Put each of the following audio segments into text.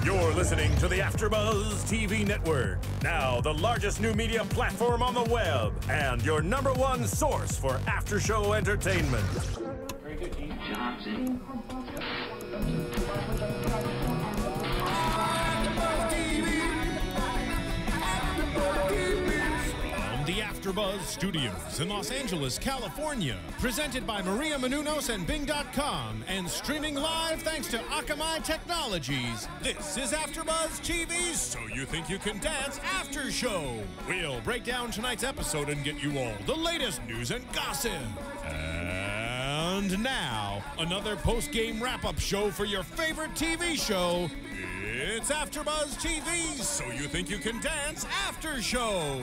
You're listening to the Afterbuzz TV Network, now the largest new media platform on the web, and your #1 source for after-show entertainment. Very good, Dean Johnson. The Afterbuzz Studios in Los Angeles, California. Presented by Maria Menounos and Bing.com and streaming live thanks to Akamai Technologies. This is Afterbuzz TV's So You Think You Can Dance After Show. We'll break down tonight's episode and get you all the latest news and gossip. And now, another post-game wrap-up show for your favorite TV show. It's Afterbuzz TV's So You Think You Can Dance After Show.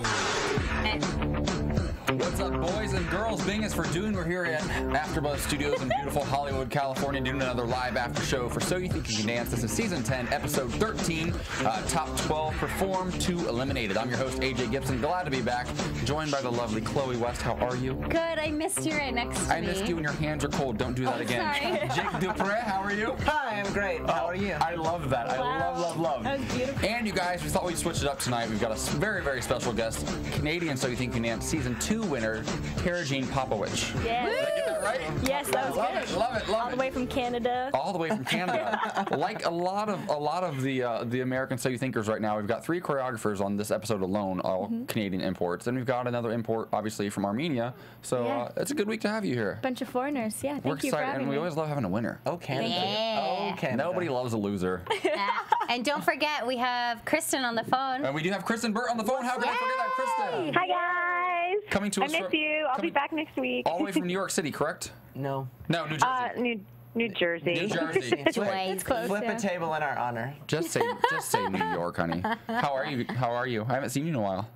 What's up, boys and girls? Bing is for Dune. We're here at Afterbuzz Studios in beautiful Hollywood, California, doing another live after show for So You Think You Can Dance. This is Season 10, Episode 13, Top 12 Perform, 2 Eliminated. I'm your host, AJ Gibson. Glad to be back, joined by the lovely Chloe West. How are you? Good. I missed you right next to me. I missed you and your hands are cold. Don't do that again. Sorry. Jake Dupree, how are you? Hi, I'm great. How are you? I love that. I love. That was beautiful. And you guys, we thought we'd switch it up tonight. We've got a very, very special guest, Canadian So You Think You Can Dance Season 2 winner, Tara Jean Popowich. Yes. Did I get that right? Yes, that was good. Love it. All the way from Canada. All the way from Canada. Like a lot of the American So You Thinkers right now, we've got 3 choreographers on this episode alone, all Canadian imports. And we've got another import, obviously, from Armenia. So it's a good week to have you here. Bunch of foreigners. Yeah, We're thank you for excited, having and we me. always love having a winner. Oh, Canada. Yeah. Oh, Canada. Nobody loves a loser. And don't forget, we have Kristyn on the phone. And we do have Kristyn Burtt on the phone. How can I forget that, Kristyn? Hi guys. Coming to I us miss you. I'll be back next week. all the way from New York City, correct? No. No, New Jersey. New Jersey. New Jersey. It's way It's close. Flip yeah. a table in our honor. Just say New York, honey. How are you? I haven't seen you in a while.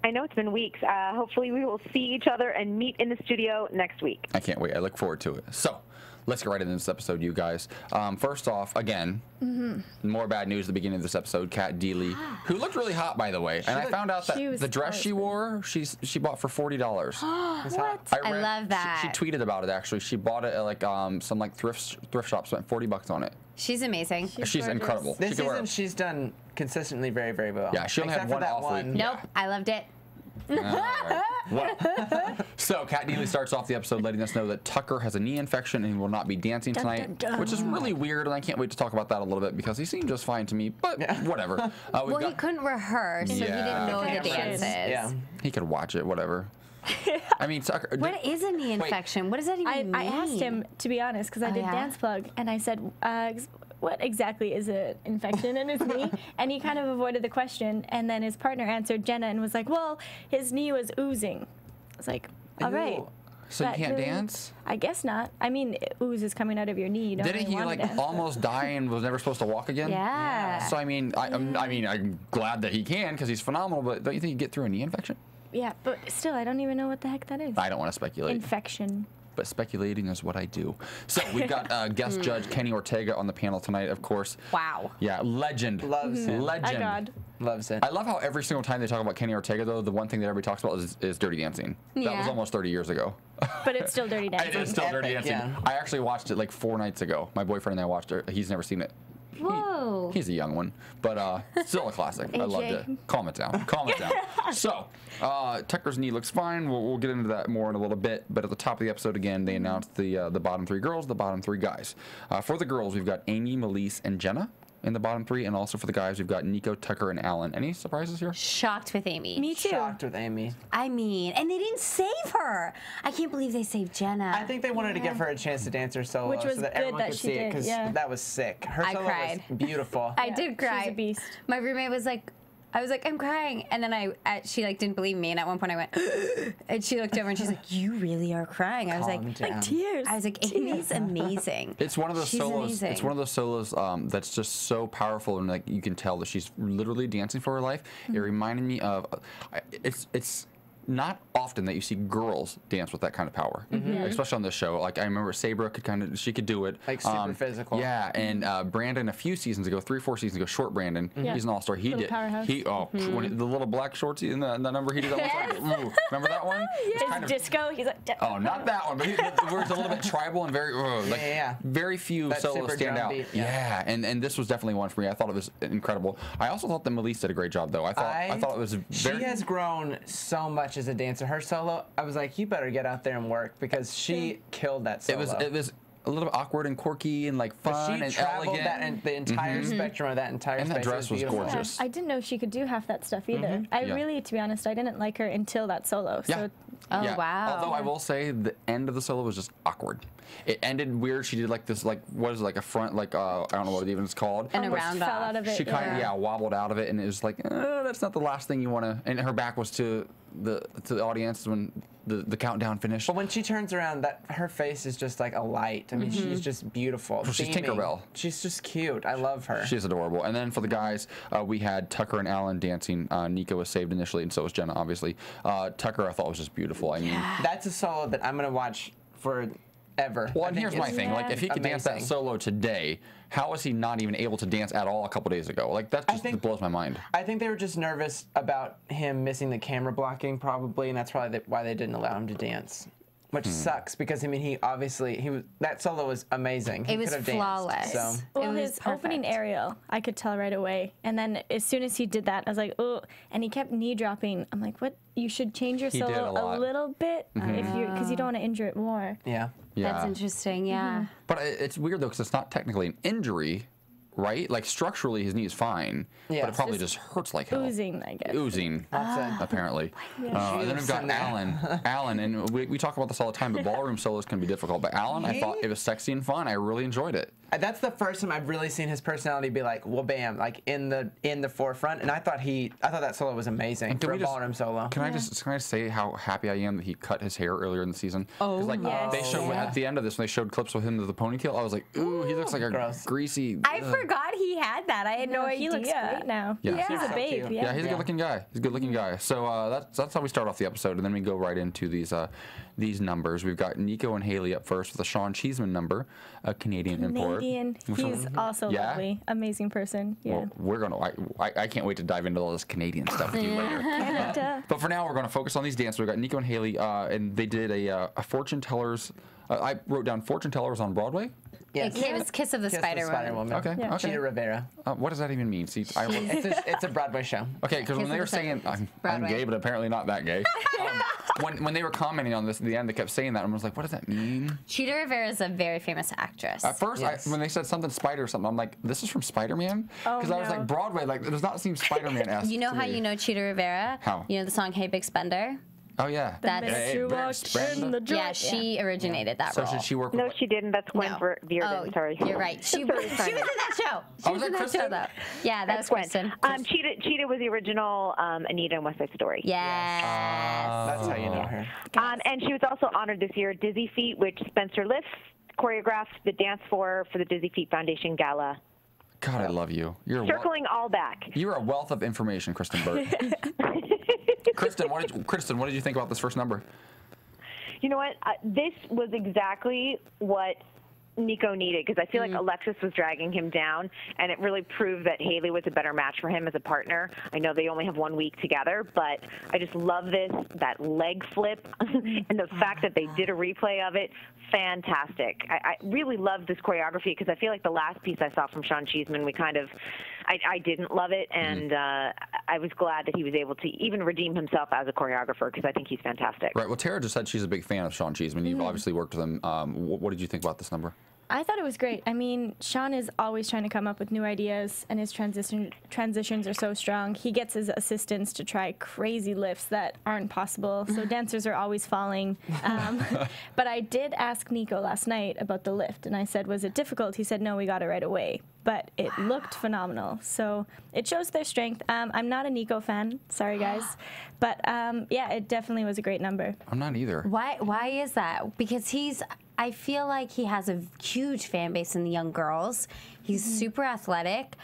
I know it's been weeks. Hopefully we will see each other and meet in the studio next week. I can't wait. I look forward to it. So, let's get right into this episode, you guys. First off, again, more bad news at the beginning of this episode. Kat Deely, who looked really hot, by the way. And I found out that the dress she wore, she bought for $40. What? I love that. She tweeted about it, actually. She bought it at like some like thrift shop, spent $40 on it. She's amazing. She's incredible. This She can wear season, she's done consistently very, very well. Yeah, she only had Except for one that off week. one. Nope, I loved it. All right. Well, so Kat Deely starts off the episode letting us know that Tucker has a knee infection and he will not be dancing tonight, which is really weird, and I can't wait to talk about that a little bit because he seemed just fine to me, but whatever. Well, he couldn't rehearse, so he didn't know the dances. Yeah. He could watch it, whatever. I mean, Tucker. What is a knee infection? What does that even mean? I asked him, to be honest, because I did Dance Plug, and I said, what exactly is an infection in his knee? And he kind of avoided the question, and then his partner answered, Jenna, and was like, well, his knee was oozing. I was like, all right. So you can't dance? I guess not. I mean, ooze is coming out of your knee. You don't Didn't really he want to dance, almost die and was never supposed to walk again? Yeah. So I mean, I'm glad that he can because he's phenomenal. But don't you think you get through a knee infection? Yeah, but still, I don't even know what the heck that is. I don't want to speculate. Infection. But speculating is what I do. So we've got guest judge Kenny Ortega on the panel tonight, of course. Wow. Yeah, legend. Loves him. Legend. My God. Loves it. I love how every single time they talk about Kenny Ortega, though, the one thing that everybody talks about is Dirty Dancing. That was Yeah. almost 30 years ago. But it's still Dirty Dancing. It's still Dirty Epic, Dancing. yeah. I actually watched it like 4 nights ago. My boyfriend and I watched it. He's never seen it. Whoa. He's a young one, but still a classic. I loved it. AJ. Calm it down. Calm it down. So, Tucker's knee looks fine. We'll get into that more in a little bit. But at the top of the episode, again, they announced the bottom 3 girls, the bottom 3 guys. For the girls, we've got Amy, Malece, and Jenna in the bottom 3, and also for the guys, we've got Nico, Tucker, and Alan. Any surprises here? Shocked with Amy. Me too. Shocked with Amy. I mean, and they didn't save her. I can't believe they saved Jenna. I think they wanted to give her a chance to dance her solo Which was so that good everyone that could she see it did, because yeah. that was sick. Her I solo cried. was beautiful. I did cry. She's a beast. My roommate was like, I was like, I'm crying. And then she like didn't believe me. And at one point I went, and she looked over and she's like, you really are crying. I was Calm like, down. Tears. I was like, Amy's amazing. It's one of those She's solos. amazing. It's one of those solos that's just so powerful, and like you can tell that she's literally dancing for her life. It reminded me of, it's not often that you see girls dance with that kind of power, especially on this show. Like I remember Sabra she could do it. Like super physical. Yeah, and Brandon a few seasons ago, 3 or 4 seasons ago, short Brandon, he's an all-star. He Little did. powerhouse. When the little black shorts in the number he did that one time. Ooh, remember that one? It's His disco, he's like, Oh, not that one, but where it's a little bit tribal and very very few That solos super stand drum out. beat, And this was definitely one for me. I thought it was incredible. I also thought that Malece did a great job, though. I thought it was very. She has grown so much as a dancer. Her solo, I was like, you better get out there and work because she killed that solo. It was a little bit awkward and quirky and like fun she and traveled elegant. that and the entire spectrum of that entire And that space. dress was beautiful. gorgeous. I didn't know she could do half that stuff either. I really, to be honest, I didn't like her until that solo. Yeah. So Oh, wow. Although I will say the end of the solo was just awkward. It ended weird. She did like this, like what is it, like a front, like I don't know what it even is called. And a almost round fell off. out of it. She kind of wobbled out of it, and it was like that's not the last thing you want to. And her back was to the audience when the countdown finished. But when she turns around, her face is just like a light. I mean, she's just beautiful. She's beaming. Tinkerbell. She's just cute. I love her. She's adorable. And then for the guys, we had Tucker and Alan dancing. Nico was saved initially, and so was Jenna, obviously. Tucker, I thought was just beautiful. I mean, That's a solo that I'm gonna watch forever. well, I and think here's my it's thing: like, if he could dance that amazing. solo today, how is he not even able to dance at all a couple days ago? Like that just blows my mind. I think they were just nervous about him missing the camera blocking, probably, and that's probably why they didn't allow him to dance. Which sucks because I mean he was that solo was amazing. He It was could have flawless. Danced, so. Well, It was his opening perfect. aerial, I could tell right away. And then as soon as he did that, I was like, oh, and he kept knee dropping. I'm like, what? You should change your He did solo a lot. little bit because you don't want to injure it more. Yeah. Yeah. That's interesting, yeah. But it's weird though, because it's not technically an injury, right? Like structurally, his knee is fine, Yeah. but it probably just hurts like hell. Oozing, I guess. Oozing, Lots of- apparently. And then we've got Alan, and we talk about this all the time, but ballroom solos can be difficult. But Alan, I thought it was sexy and fun. I really enjoyed it. That's the first time I've really seen his personality be like, well, bam, like in the forefront. And I thought that solo was amazing for a ballroom solo. Can I just say how happy I am that he cut his hair earlier in the season? Oh, like yes. they showed at the end of this when they showed clips with him with the ponytail. I was like, ooh, he looks like a Gross. greasy. I forgot he had that. I had no idea. He looks great now. Yeah. He's a So babe. cute. Yeah, he's a good-looking guy. He's a good-looking guy. So that's how we start off the episode, and then we go right into these numbers. We've got Nico and Haley up first with a Sean Cheeseman number, a Canadian import. He's also lovely, amazing person. Yeah. Well, we're gonna. I can't wait to dive into all this Canadian stuff with you later. But for now, we're gonna focus on these dances. We've got Nico and Haley, and they did a fortune tellers. I wrote down fortune tellers on Broadway. Yes. It was Kiss of the Spider Woman. Okay. Yeah. Okay. Cheetah Rivera. What does that even mean? See, It's a Broadway show. okay, because when Kiss they of were the saying Spider-Man. I'm Broadway. gay, but apparently not that gay. When they were commenting on this at the end, they kept saying that, and I was like, what does that mean? Cheetah Rivera is a very famous actress. At first, Yes. when they said something Spider or something, I'm like, this is from Spider-Man? Because I was no. like, Broadway, like, it does not seem Spider-Man-esque. You know to how me. you know Cheetah Rivera? How? You know the song Hey Big Spender? Oh, yeah. That's Minute you Big walked Spender. in the joint. Yeah, she originated that So role. should she work with... No, she didn't. That's Gwen No. Veerden. Sorry. You're right. She was in that show. She Oh, was was in that that show, Kristyn? though. Yeah, that was Kristyn. Cheetah was the original Anita in West Side Story. Yes. That's how you know her. And she was also honored this year at Dizzy Feet, which Spencer Lifts choreographed the dance for the Dizzy Feet Foundation Gala. God, I love you. You're Circling all back. You're a wealth of information, Kristyn Burtt. Kristyn, what did you think about this first number? You know what? This was exactly what Nico needed, because I feel like Alexis was dragging him down, and it really proved that Haley was a better match for him as a partner. I know they only have 1 week together, but I just love that leg flip, and the fact that they did a replay of it. Fantastic. I really loved this choreography, because I feel like the last piece I saw from Sean Cheeseman, I didn't love it, and I was glad that he was able to even redeem himself as a choreographer, because I think he's fantastic. Right. Well, Tara just said she's a big fan of Sean Cheeseman. You've obviously worked with him. What did you think about this number? I thought it was great. I mean, Sean is always trying to come up with new ideas, and his transitions are so strong. He gets his assistants to try crazy lifts that aren't possible, so dancers are always falling. But I did ask Nico last night about the lift, and I said, was it difficult? He said, no, we got it right away. But it looked phenomenal, so it shows their strength. I'm not a Nico fan, sorry guys, but yeah, it definitely was a great number. I'm not either. Why is that? Because I feel like he has a huge fan base in the young girls. He's super athletic,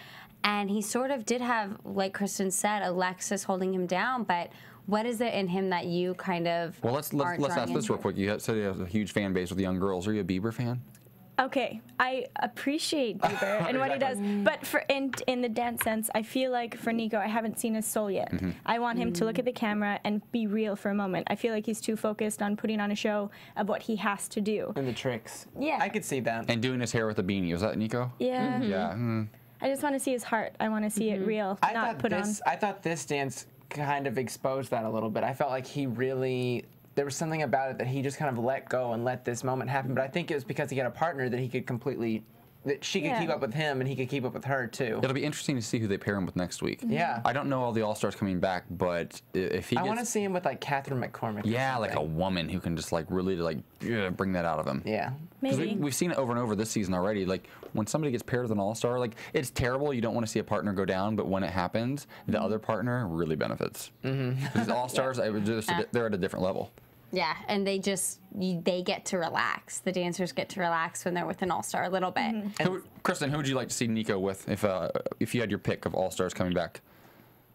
and he sort of did have, like Kristyn said, Alexis holding him down, but What is it in him that you kind of Well, let's ask this real quick. You said you have a huge fan base with young girls. Are you a Bieber fan? Okay, I appreciate Bieber and what he does, but in the dance sense, I feel like for Nico, I haven't seen his soul yet. I want him to look at the camera and be real for a moment. I feel like he's too focused on putting on a show of what he has to do. And the tricks. Yeah. I could see that. And doing his hair with a beanie. Was that Nico? Yeah. Yeah. I just want to see his heart. I want to see it real, not put on. I thought this dance kind of exposed that a little bit. I felt like he really... There was something about it that he just kind of let go and let this moment happen. But I think it was because he had a partner that he could completely... That she could keep up with him and he could keep up with her, too. It'll be interesting to see who they pair him with next week. Yeah. I don't know all the All-Stars coming back, but if he gets... I want to see him with, like, Catherine McCormick. Yeah, like a woman who can just, like, really, like, bring that out of him. Yeah. Maybe. We've seen it over and over this season already. Like, when somebody gets paired with an All-Star, like, it's terrible. You don't want to see a partner go down, but when it happens, the other partner really benefits. These All-Stars, they're at a different level. Yeah, and they get to relax. The dancers get to relax when they're with an all-star a little bit. Kristyn, who would you like to see Nico with if you had your pick of all-stars coming back?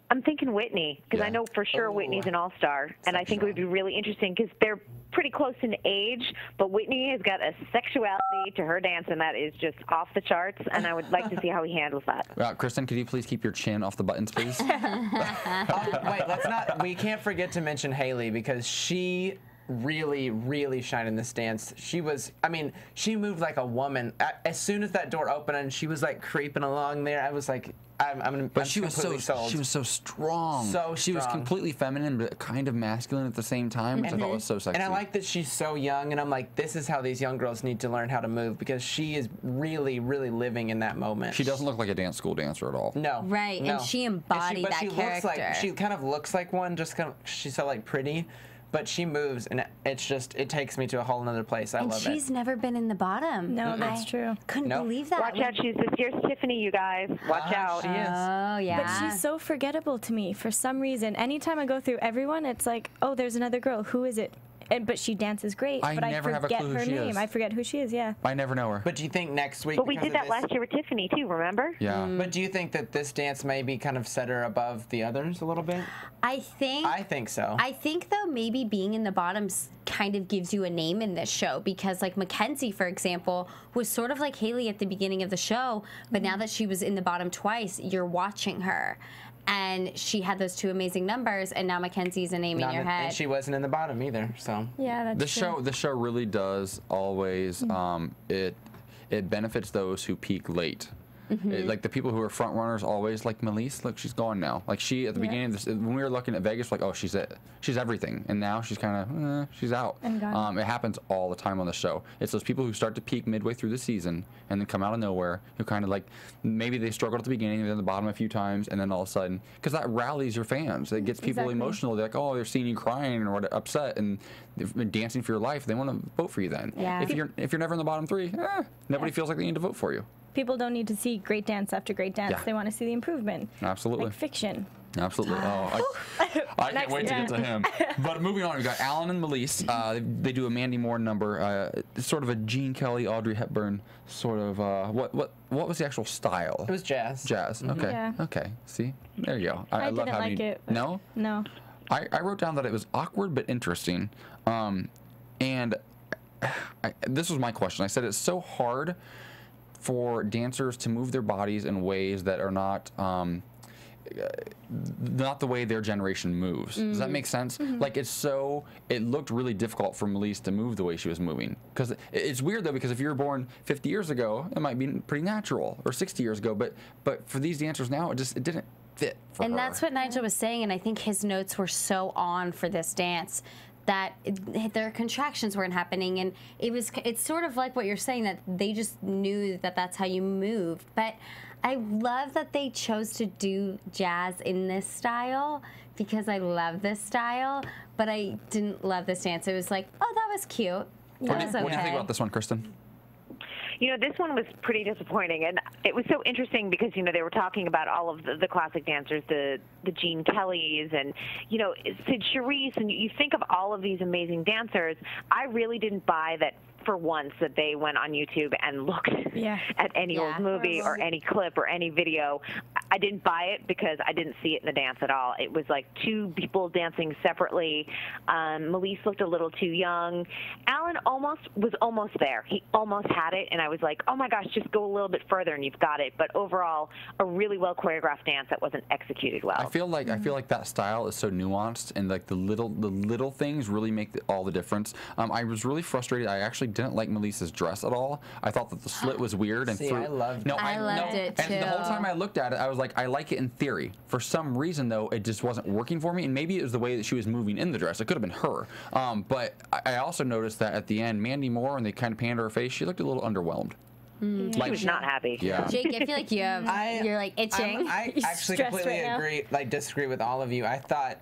I'm thinking Whitney, because I know for sure Whitney's an all-star, and I think it would be really interesting because they're pretty close in age, but Whitney has got a sexuality to her dance, and that is just off the charts, and I would like to see how he handles that. Kristyn, could you please keep your chin off the buttons, please? Wait, we can't forget to mention Haley, because she really shined in this dance. She moved like a woman. As soon as that door opened and she was like creeping along there, I was like, But she was so sold. she was so strong. She was completely feminine but kind of masculine at the same time, which I thought was so sexy. And I like that she's so young, and I'm like, this is how these young girls need to learn how to move, because she is really living in that moment. She doesn't look like a dance school dancer at all. No. Right, no. and she embodied that character. She kind of looks like one, just kind of, she's so like pretty. But she moves, and it takes me to a whole nother place. I love it. And she's never been in the bottom. No, that's true. Couldn't believe that. Watch out, she's this year's Tiffany, you guys. Watch out. She is. Oh, yeah. But she's so forgettable to me for some reason. Anytime I go through everyone, it's like, oh, there's another girl. Who is it? But she dances great. But I forget her name. I forget who she is, yeah. I never know her. But do you think next week... But we did that last year with Tiffany, too, remember? Yeah. But do you think that this dance maybe kind of set her above the others a little bit? I think so. I think, though, maybe being in the bottoms kind of gives you a name in this show, because, like, Mackenzie, for example, was sort of like Haley at the beginning of the show, but now that she was in the bottom twice, you're watching her. And she had those two amazing numbers, and now Mackenzie's a name in your head. And she wasn't in the bottom either, so. Yeah, that's true. The show really does always, it benefits those who peak late. Like the people who are front runners always, like Malece, look, she's gone now. Like she, at the beginning of this, when we were looking at Vegas, like, oh, she's it. She's everything. And now she's kind of, she's out. It happens all the time on the show. It's those people who start to peak midway through the season and then come out of nowhere, who kind of like, maybe they struggled at the beginning, then the bottom a few times, and then all of a sudden, because that rallies your fans. It gets people emotional. They're like, oh, they're seeing you crying or upset and dancing for your life. They want to vote for you then. Yeah. If you're never in the bottom three, nobody feels like they need to vote for you. People don't need to see great dance after great dance. Yeah. They want to see the improvement. Absolutely. Like fiction. Absolutely. Oh, I can't wait to get to him. But moving on, we got Alan and Malece. They do a Mandy Moore number. It's sort of a Gene Kelly, Audrey Hepburn sort of. What was the actual style? It was jazz. Jazz. Okay. Yeah. Okay. See, there you go. I love didn't how like you. it. No. No. I wrote down that it was awkward but interesting, and this was my question. I said it's so hard for dancers to move their bodies in ways that are not the way their generation moves. Does that make sense? Like it looked really difficult for Malece to move the way she was moving. Because it's weird though, because if you were born 50 years ago, it might be pretty natural, or 60 years ago. But for these dancers now, it didn't fit for her. And that's what Nigel was saying, and I think his notes were so on for this dance that their contractions weren't happening, and it's sort of like what you're saying, that they just knew that that's how you moved. But I love that they chose to do jazz in this style, because I love this style, but I didn't love this dance. It was like, oh, that was cute. What do you think about this one, Kristyn? You know, this one was pretty disappointing, and it was so interesting because, you know, they were talking about all of the classic dancers, the Gene Kellys, and, you know, Sid Charisse, and you think of all of these amazing dancers. I really didn't buy that for once that they went on YouTube and looked at any old movie or any clip or any video. I didn't buy it because I didn't see it in the dance at all. It was like two people dancing separately. Malece looked a little too young. Alan was almost there. He almost had it, and I was like, oh my gosh, just go a little bit further and you've got it. But overall, a really well choreographed dance that wasn't executed well. I feel like that style is so nuanced, and like the little things really make all the difference. I was really frustrated. I actually didn't like Malese's dress at all. I thought that the slit was weird. And I loved it. I loved it too. And the whole time I looked at it, I was like, I like it in theory. For some reason, though, it just wasn't working for me. And maybe it was the way that she was moving in the dress. It could have been her. But I also noticed that at the end, Mandy Moore, when they kind of panned her face, she looked a little underwhelmed. She was not happy. Yeah. Jake, I feel like you're like itching. I actually completely disagree with all of you. I thought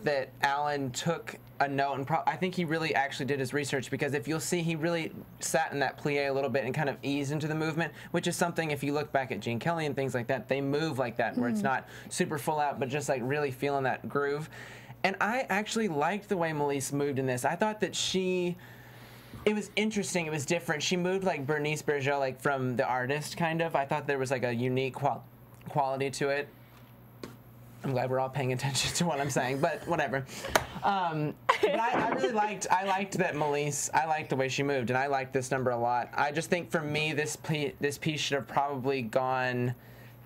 that Alan took a note, and I think he really actually did his research, because if you'll see, he really sat in that plie a little bit and kind of eased into the movement, which is something, if you look back at Gene Kelly and things like that, they move like that, where it's not super full out, but just like really feeling that groove. And I actually liked the way Malece moved in this. I thought that it was interesting. It was different. She moved like Bernice Bergeau, like from The Artist, kind of. I thought there was like a unique quality to it. I'm glad we're all paying attention to what I'm saying, but whatever. But I really liked that Malece. I liked the way she moved, and I liked this number a lot. I just think for me, this piece should have probably gone.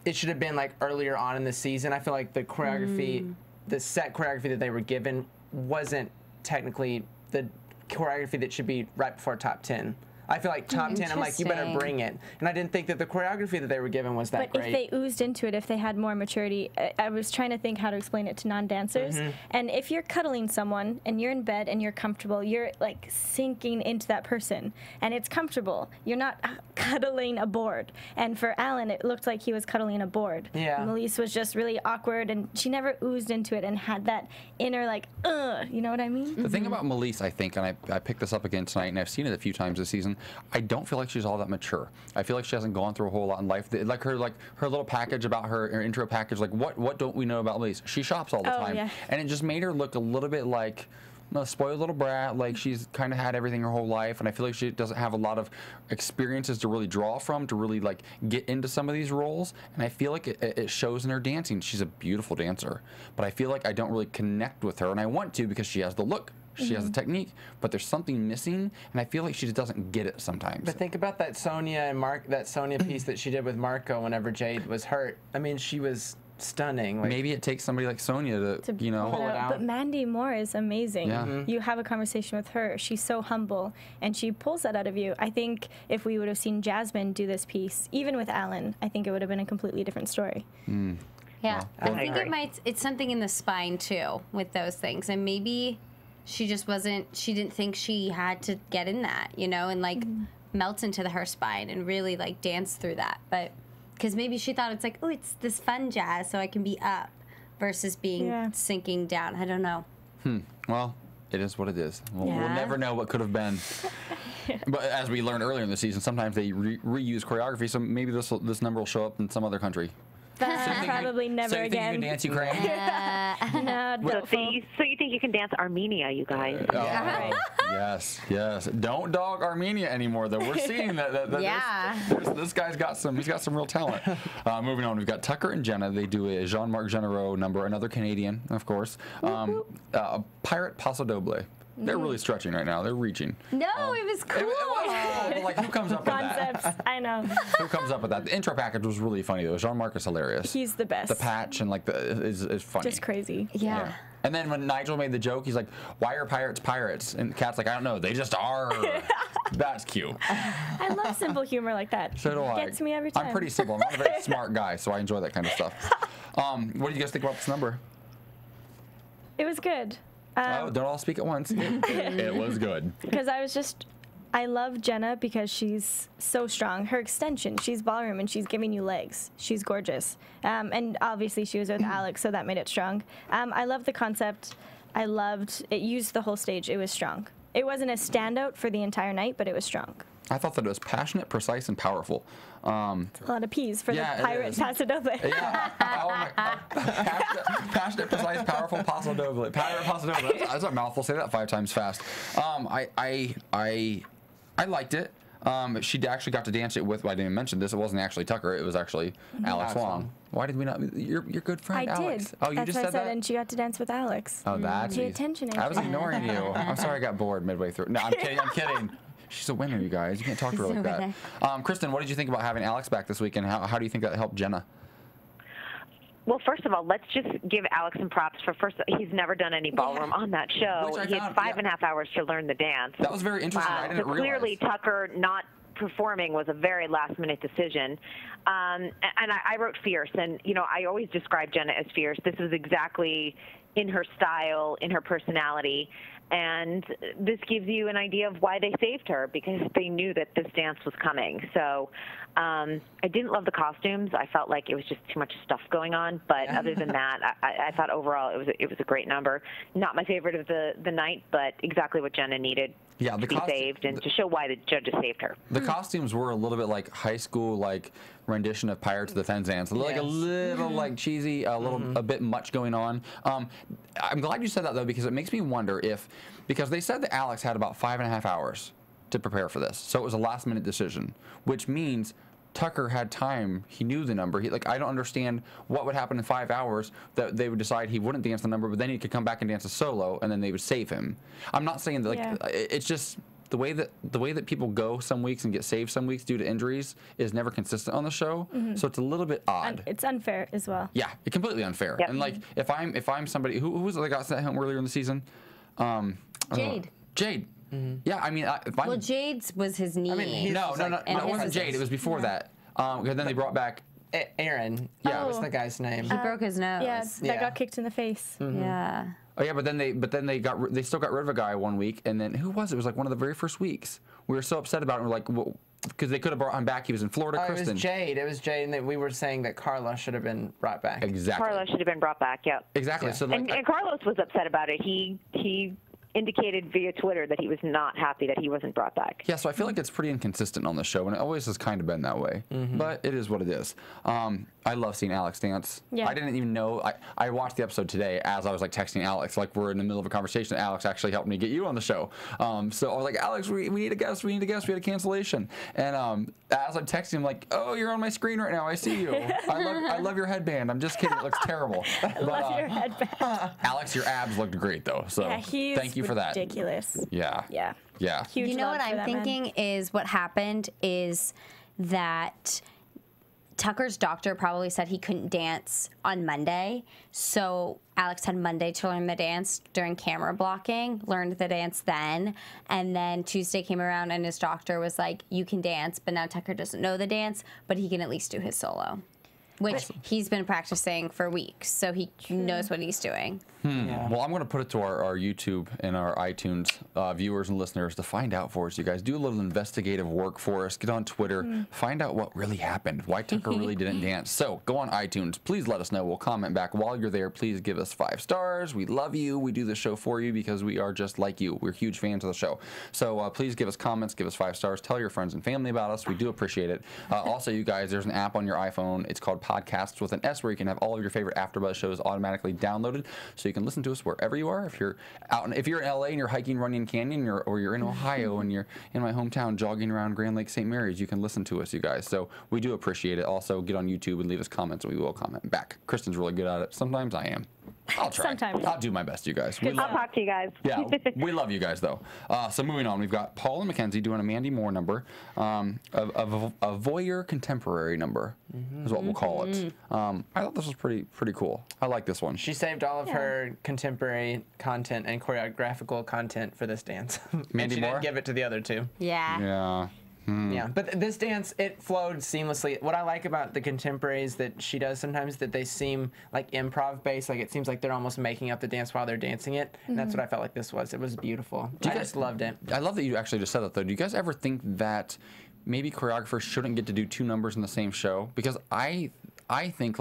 It should have been like earlier on in the season. I feel like the choreography, the set choreography that they were given, wasn't technically the choreography that should be right before top 10. I feel like top 10, I'm like, you better bring it. And I didn't think that the choreography that they were given was that great. But if they oozed into it, if they had more maturity, I was trying to think how to explain it to non-dancers. And if you're cuddling someone and you're in bed and you're comfortable, you're like sinking into that person. And it's comfortable. You're not cuddling a board. And for Alan, it looked like he was cuddling a board. Yeah. Malece was just really awkward, and she never oozed into it and had that inner like, you know what I mean? The thing about Malece, I think, and I picked this up again tonight, and I've seen it a few times this season, I don't feel like she's all that mature. I feel like she hasn't gone through a whole lot in life. Like her little package about her intro package, like what don't we know about Malece? She shops all the time. Yeah. And it just made her look a little bit like a spoiled little brat, like she's kind of had everything her whole life, and I feel like she doesn't have a lot of experiences to really draw from to really like get into some of these roles, and I feel like it shows in her dancing. She's a beautiful dancer, but I feel like I don't really connect with her, and I want to because she has the look. She has the technique, but there's something missing, and I feel like she just doesn't get it sometimes. But think about that Sonia piece that she did with Marco whenever Jade was hurt. I mean, she was stunning. Like, maybe it takes somebody like Sonia to pull it out. But Mandy Moore is amazing. Yeah. You have a conversation with her. She's so humble, and she pulls that out of you. I think if we would have seen Jasmine do this piece, even with Alan, I think it would have been a completely different story. Yeah, I think it's something in the spine too with those things, and maybe she just she didn't think she had to get in that, and like melt into her spine and really like dance through that. But because maybe she thought it's like, oh, it's this fun jazz, so I can be up versus being sinking down. I don't know. Well, it is what it is. We'll never know what could have been. But as we learned earlier in the season, sometimes they reuse choreography, so maybe this number will show up in some other country. Probably never so you again. Think you can dance Ukraine? No, so you think you can dance Armenia, you guys? Yes. Don't dog Armenia anymore, though. We're seeing that this guy's got some real talent. Moving on, we've got Tucker and Jenna. They do a Jean-Marc Jeanneret number, another Canadian, of course. Pirate Paso Doble. They're really stretching right now. They're reaching. No, it was cool. It was cool, but like, who comes up with that? Concepts, I know. Who comes up with that? The intro package was really funny, though. Jean-Marc is hilarious. He's the best. The patch and like is funny. Just crazy. Yeah. And then when Nigel made the joke, he's like, "Why are pirates pirates?" And Kat's like, "I don't know. They just are." That's cute. I love simple humor like that. So do I. Gets me every time. I'm pretty simple. I'm not a very smart guy, so I enjoy that kind of stuff. What do you guys think about this number? It was good. Don't all speak at once. It was good. Because I love Jenna because she's so strong. Her extension, she's ballroom and she's giving you legs. She's gorgeous. And obviously she was with Alex, so that made it strong. I love the concept. I loved it. Used the whole stage. It was strong. It wasn't a standout for the entire night, but it was strong. I thought that it was passionate, precise, and powerful. A lot of P's for the pirate Paso Doble. Yeah. Passionate, precise, powerful, Paso Doble. Pirate Paso Doble. That's a mouthful. Say that 5 times fast. I liked it. She actually got to dance it with. Well, I didn't even mention this. It wasn't actually Tucker. It was actually Alex Wong. Why did we not? Your good friend Alex. Did. Oh, you that's just what said I said, that. And she got to dance with Alex. Oh, that's. Pay attention. I was ignoring you. I'm sorry. I got bored midway through. No, I'm kidding. I'm kidding. She's a winner, you guys. You can't talk to her like that. Kristyn, what did you think about having Alex back this week, and how do you think that helped Jenna? Well, first of all, let's just give Alex some props for he's never done any ballroom on that show. He had 5.5 hours to learn the dance. That was very interesting. I didn't realize. Clearly, Tucker not performing was a very last-minute decision. And I wrote fierce, and, I always describe Jenna as fierce. This was exactly in her style, in her personality. And this gives you an idea of why they saved her, because they knew that this dance was coming. So I didn't love the costumes. I felt like it was just too much stuff going on. But other than that, I thought overall it was a great number. Not my favorite of the night, but exactly what Jenna needed to be saved and to show why the judges saved her. The costumes were a little bit like high school, rendition of Pirates of the Penzance. Like a little cheesy, a bit much going on. I'm glad you said that though, because it makes me wonder because they said that Alex had about 5.5 hours to prepare for this, so it was a last-minute decision, which means Tucker had time. He knew the number. I don't understand what would happen in 5 hours that they would decide he wouldn't dance the number, but then he could come back and dance a solo, and then they would save him. I'm not saying that it's just. The way that people go some weeks and get saved some weeks due to injuries is never consistent on the show, so it's a little bit odd. It's unfair as well. Yeah, it's completely unfair. Yep. And if I'm somebody who was it that got sent home earlier in the season? Jade. Jade. Yeah, I mean, well, Jade's was his knee. I mean, no, it wasn't Jade. It was before that. Because then they brought back Aaron. Yeah, what's the guy's name? He broke his nose. Yeah, that got kicked in the face. Yeah. Oh yeah, but then they still got rid of a guy one week, and then who was it? It was one of the very first weeks. We were so upset about it. We're like, because they could have brought him back. He was in Florida. Kristyn. It was Jade, and we were saying that Carla should have been brought back. Exactly. Carla should have been brought back. Yep. Exactly. Yeah. So and Carlos was upset about it. He indicated via Twitter that he was not happy that he wasn't brought back. Yeah, so I feel like it's pretty inconsistent on the show, and it always has kind of been that way. But it is what it is. I love seeing Alex dance. Yeah. I didn't even know. I watched the episode today as I was texting Alex, we're in the middle of a conversation. Alex actually helped me get you on the show. So I was like, Alex, we need a guest. We need a guest. We had a cancellation. And as I'm texting him, oh, you're on my screen right now. I see you. I love your headband. I'm just kidding. It looks terrible. I love your headband. Alex, your abs looked great though. So thank you for that. Ridiculous. Yeah. Yeah. Yeah. Huge. You know what I'm thinking is what happened is that Tucker's doctor probably said he couldn't dance on Monday, so Alex had Monday to learn the dance during camera blocking, learned the dance then, and then Tuesday came around and his doctor was like, you can dance, but now Tucker doesn't know the dance, but he can at least do his solo, which he's been practicing for weeks, so he knows what he's doing. Yeah. Well, I'm going to put it to our YouTube and our iTunes viewers and listeners to find out for us. You guys do a little investigative work for us. Get on Twitter. Find out what really happened. Why Tucker really didn't dance. So go on iTunes. Please let us know. We'll comment back. While you're there, please give us 5 stars. We love you. We do this show for you because we are just like you. We're huge fans of the show. So please give us comments. Give us 5 stars. Tell your friends and family about us. We do appreciate it. Also, you guys, there's an app on your iPhone. It's called Podcasts with an S, where you can have all of your favorite AfterBuzz shows automatically downloaded, so you can listen to us wherever you are. If you're in LA and you're hiking Runyon Canyon, or you're in Ohio and you're in my hometown jogging around Grand Lake St. Mary's, you can listen to us, you guys. So we do appreciate it. Also, get on YouTube and leave us comments, and we will comment back. Kristyn's really good at it. Sometimes I am. I'll try. Sometimes. I'll do my best, you guys. I'll talk to you guys. Yeah, we love you guys, though. So moving on, we've got Paul and Mackenzie doing a Mandy Moore number, a voyeur contemporary number is what we'll call it. I thought this was pretty cool. I like this one. She saved all of her contemporary content and choreographical content for this dance. Mandy she Moore? didn't give it to the other two. Yeah. Yeah. Yeah, but this dance, it flowed seamlessly. What I like about the contemporaries that she does sometimes, that they seem like improv based, like it seems like they're almost making up the dance while they're dancing it, and that's what I felt like this was. It was beautiful. I just loved it. I love that you actually just said that, though. Do you guys ever think that maybe choreographers shouldn't get to do 2 numbers in the same show? Because I think,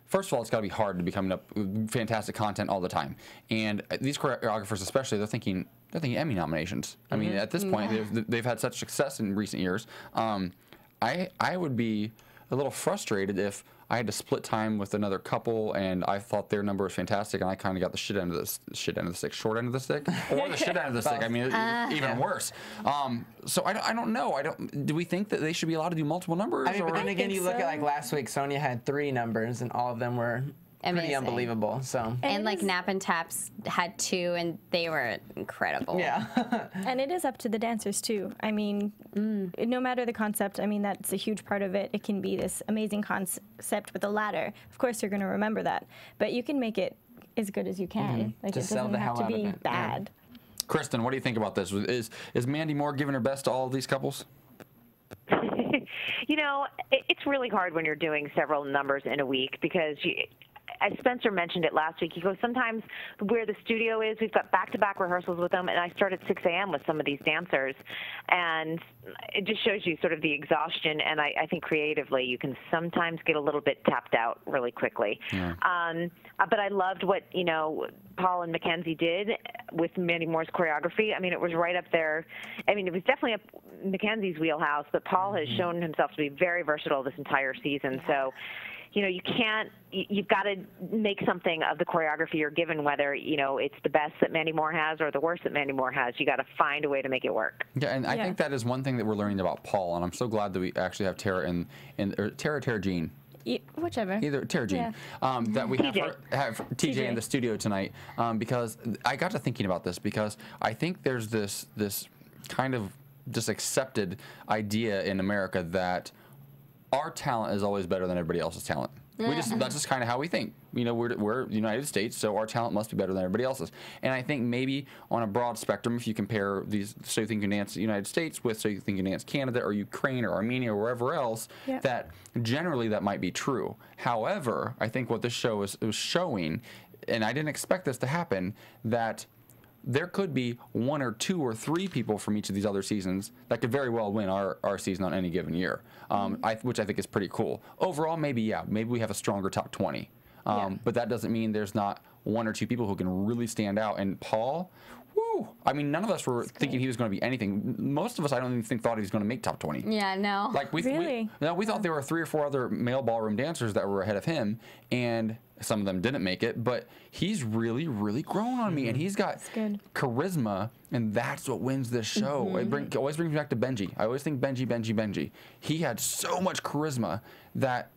first of all, it's got to be hard to be coming up with fantastic content all the time. And these choreographers especially, they're thinking, I think Emmy nominations. I mean, at this point, they've had such success in recent years. I would be a little frustrated if I had to split time with another couple, and I thought their number was fantastic, and I kind of got the short end of the stick, or the shit end of the stick. I mean, even worse. So I don't know. Do we think that they should be allowed to do multiple numbers? I mean, but then again, you look at like last week, Sonia had 3 numbers, and all of them were pretty unbelievable. So and like Nap and Taps had 2, and they were incredible. Yeah. And it is up to the dancers too. I mean, no matter the concept, I mean that's a huge part of it. It can be this amazing concept with a ladder. Of course, you're going to remember that, but you can make it as good as you can. Like Just it sell doesn't the have hell to out of be it. bad. Kristyn, what do you think about this? Is Mandy Moore giving her best to all of these couples? You know, it's really hard when you're doing several numbers in a week because as Spencer mentioned it last week, he goes, sometimes where the studio is, we've got back-to-back rehearsals with them, and I start at 6 a.m. with some of these dancers. And it just shows you sort of the exhaustion, and I think creatively you can sometimes get a little bit tapped out really quickly. Yeah. But I loved what, you know, Paul and Mackenzie did with Mandy Moore's choreography. I mean, it was right up there. I mean, it was definitely Mackenzie's wheelhouse, but Paul has shown himself to be very versatile this entire season. So, you know, you've got to make something of the choreography you're given, whether, you know, it's the best that Mandy Moore has or the worst that Mandy Moore has. You got to find a way to make it work. Yeah, and I think that is one thing that we're learning about Paul, and I'm so glad that we actually have Tara Tara Jean. Whichever. Either Tara Jean. That we have TJ in the studio tonight, because I got to thinking about this, because I think there's this kind of just accepted idea in America that our talent is always better than everybody else's talent. That's just kind of how we think. You know, we're the United States, so our talent must be better than everybody else's. And I think maybe on a broad spectrum, if you compare these So You Think You Can Dance United States with So You Think You Can Dance Canada or Ukraine or Armenia or wherever else, that generally that might be true. However, I think what this show was showing, and I didn't expect this to happen, that there could be 1 or 2 or 3 people from each of these other seasons that could very well win our season on any given year, which I think is pretty cool. Overall, maybe we have a stronger top 20. But that doesn't mean there's not 1 or 2 people who can really stand out. And Paul, woo! I mean, none of us were thinking he was going to be anything. Most of us, I don't even thought he was going to make top 20. Yeah, no. Like we thought there were 3 or 4 other male ballroom dancers that were ahead of him, and some of them didn't make it. But he's really, really grown on me, and he's got charisma, and that's what wins this show. It always brings me back to Benji. I always think Benji. He had so much charisma that.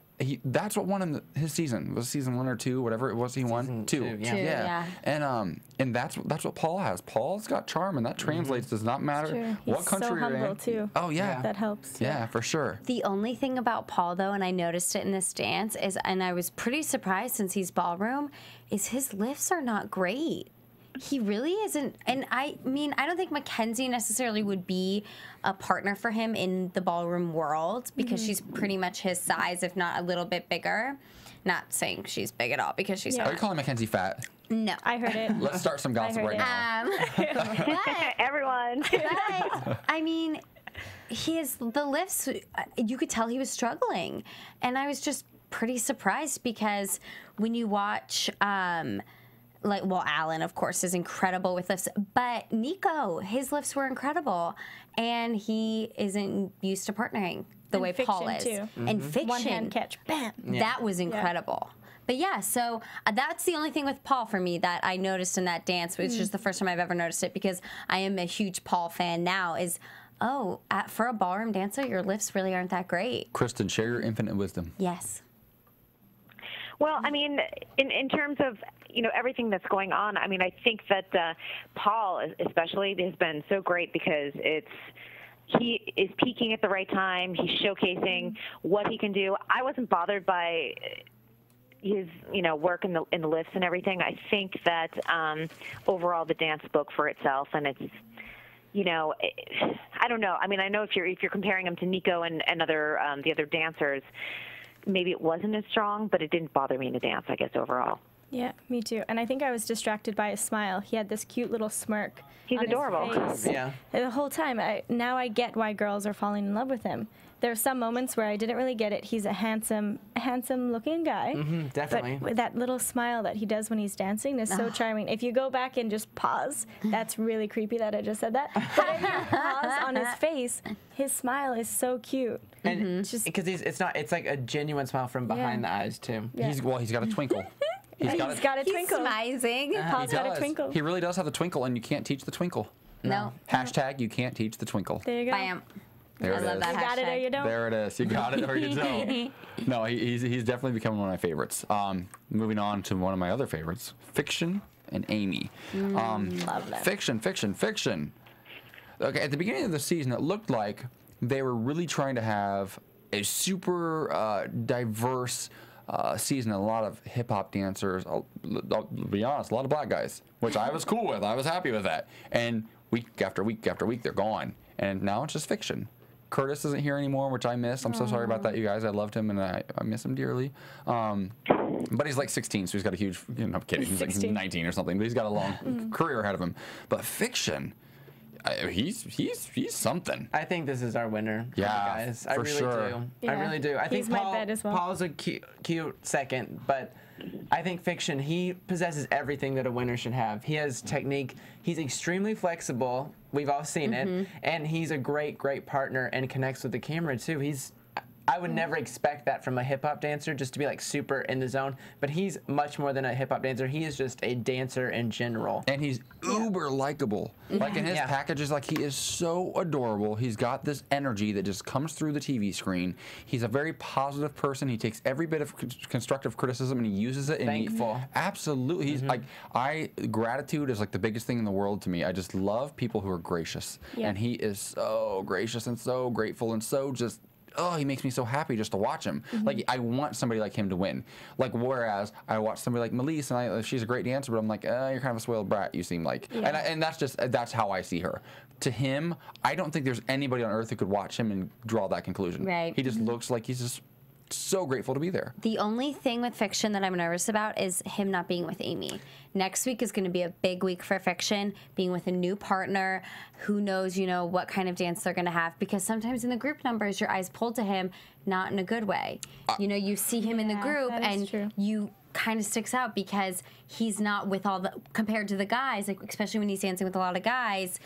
That's what won him his season. Was it season 1 or 2, whatever it was he won? 2. Yeah. And that's what Paul has. Paul's got charm, and that translates. Does not matter what country you're in. He's so humble too. Oh yeah, that helps. Yeah, for sure. The only thing about Paul, though, and I noticed it in this dance, is, and I was pretty surprised since he's ballroom, is his lifts are not great. He really isn't. And I mean, I don't think Mackenzie necessarily would be a partner for him in the ballroom world, because she's pretty much his size, if not a little bit bigger. Not saying she's big at all, because she's not. Are you calling Mackenzie fat? No. I heard it. Let's start some gossip right now. Everyone. But, I mean, the lifts, you could tell he was struggling. And I was just pretty surprised, because when you watch... Alan, of course, is incredible with lifts, but Nico, his lifts were incredible, and he isn't used to partnering the way Paul is. Too. And fiction, one hand catch, bam. That was incredible. But yeah, so that's the only thing with Paul for me that I noticed in that dance, which is the first time I've ever noticed it, because I am a huge Paul fan now, is, for a ballroom dancer, your lifts really aren't that great. Kristyn, share your infinite wisdom. Yes. Well, I mean, in terms of, you know, everything that's going on, I mean, I think that Paul especially has been so great, because he is peaking at the right time. He's showcasing what he can do. I wasn't bothered by his, you know, work in the lifts and everything. I think that overall the dance spoke for itself, and it's, you know, I don't know. I mean, I know if you're comparing him to Nico and other the other dancers, maybe it wasn't as strong, but it didn't bother me in the dance, I guess, overall. Yeah, me too. And I think I was distracted by his smile. He had this cute little smirk. He's on adorable. His face. Yeah. The whole time. Now I get why girls are falling in love with him, there are some moments where I didn't really get it. He's a handsome-looking guy. Definitely. But with that little smile that he does when he's dancing is so charming. If you go back and just pause, that's really creepy that I just said that. But if you pause on his face, his smile is so cute. And just because it's like a genuine smile from behind the eyes too. Yeah. He's got a twinkle. He's got a twinkle. He's amazing. Paul's got a twinkle. He really does have the twinkle, and you can't teach the twinkle. No. Hashtag you can't teach the twinkle. There you go. Bam. There I it love is. that You got it or you don't. There it is. You got it or you don't. No, he's definitely become one of my favorites. Moving on to one of my other favorites, Fiction and Amy. Love that. Fiction. Okay, at the beginning of the season, it looked like they were really trying to have a super diverse season. A lot of hip-hop dancers. I'll be honest, a lot of black guys, which I was cool with. I was happy with that. And week after week after week, they're gone. And now it's just Fiction. Curtis isn't here anymore, which I miss. I'm so sorry about that, you guys. I loved him, and I miss him dearly. But he's like 16, so he's got a huge, I'm kidding. He's like 19 or something, but he's got a long career ahead of him. But Fiction, he's something. I think this is our winner. Yeah, guys. I for really sure. do. Yeah. I really do. I think He's my bet as well. Paul's a cute second, but I think Fiction, he possesses everything that a winner should have. He has technique. He's extremely flexible. We've all seen it. And he's a great partner and connects with the camera, too. I would never expect that from a hip-hop dancer, just to be like super in the zone. But he's much more than a hip-hop dancer. He is just a dancer in general. And he's uber likable. Like in his packages, like he is so adorable. He's got this energy that just comes through the TV screen. He's a very positive person. He takes every bit of constructive criticism and he uses it. And Thankful. Absolutely. He's like, gratitude is like the biggest thing in the world to me. I just love people who are gracious. Yeah. And he is so gracious and so grateful and so just, he makes me so happy just to watch him. Like, I want somebody like him to win. Like, whereas I watch somebody like Malece, and she's a great dancer, but I'm like, you're kind of a spoiled brat, you seem like. Yeah. And that's how I see her. To him, I don't think there's anybody on earth who could watch him and draw that conclusion. Right. He just looks like he's just so grateful to be there. The only thing with Fiction that I'm nervous about is him not being with Amy. Next week is going to be a big week for Fiction, being with a new partner. Who knows, what kind of dance they're going to have, because sometimes in the group numbers, your eyes pull to him, not in a good way. You see him in the group and you kind of sticks out because he's not with compared to the guys, like especially when he's dancing with a lot of guys,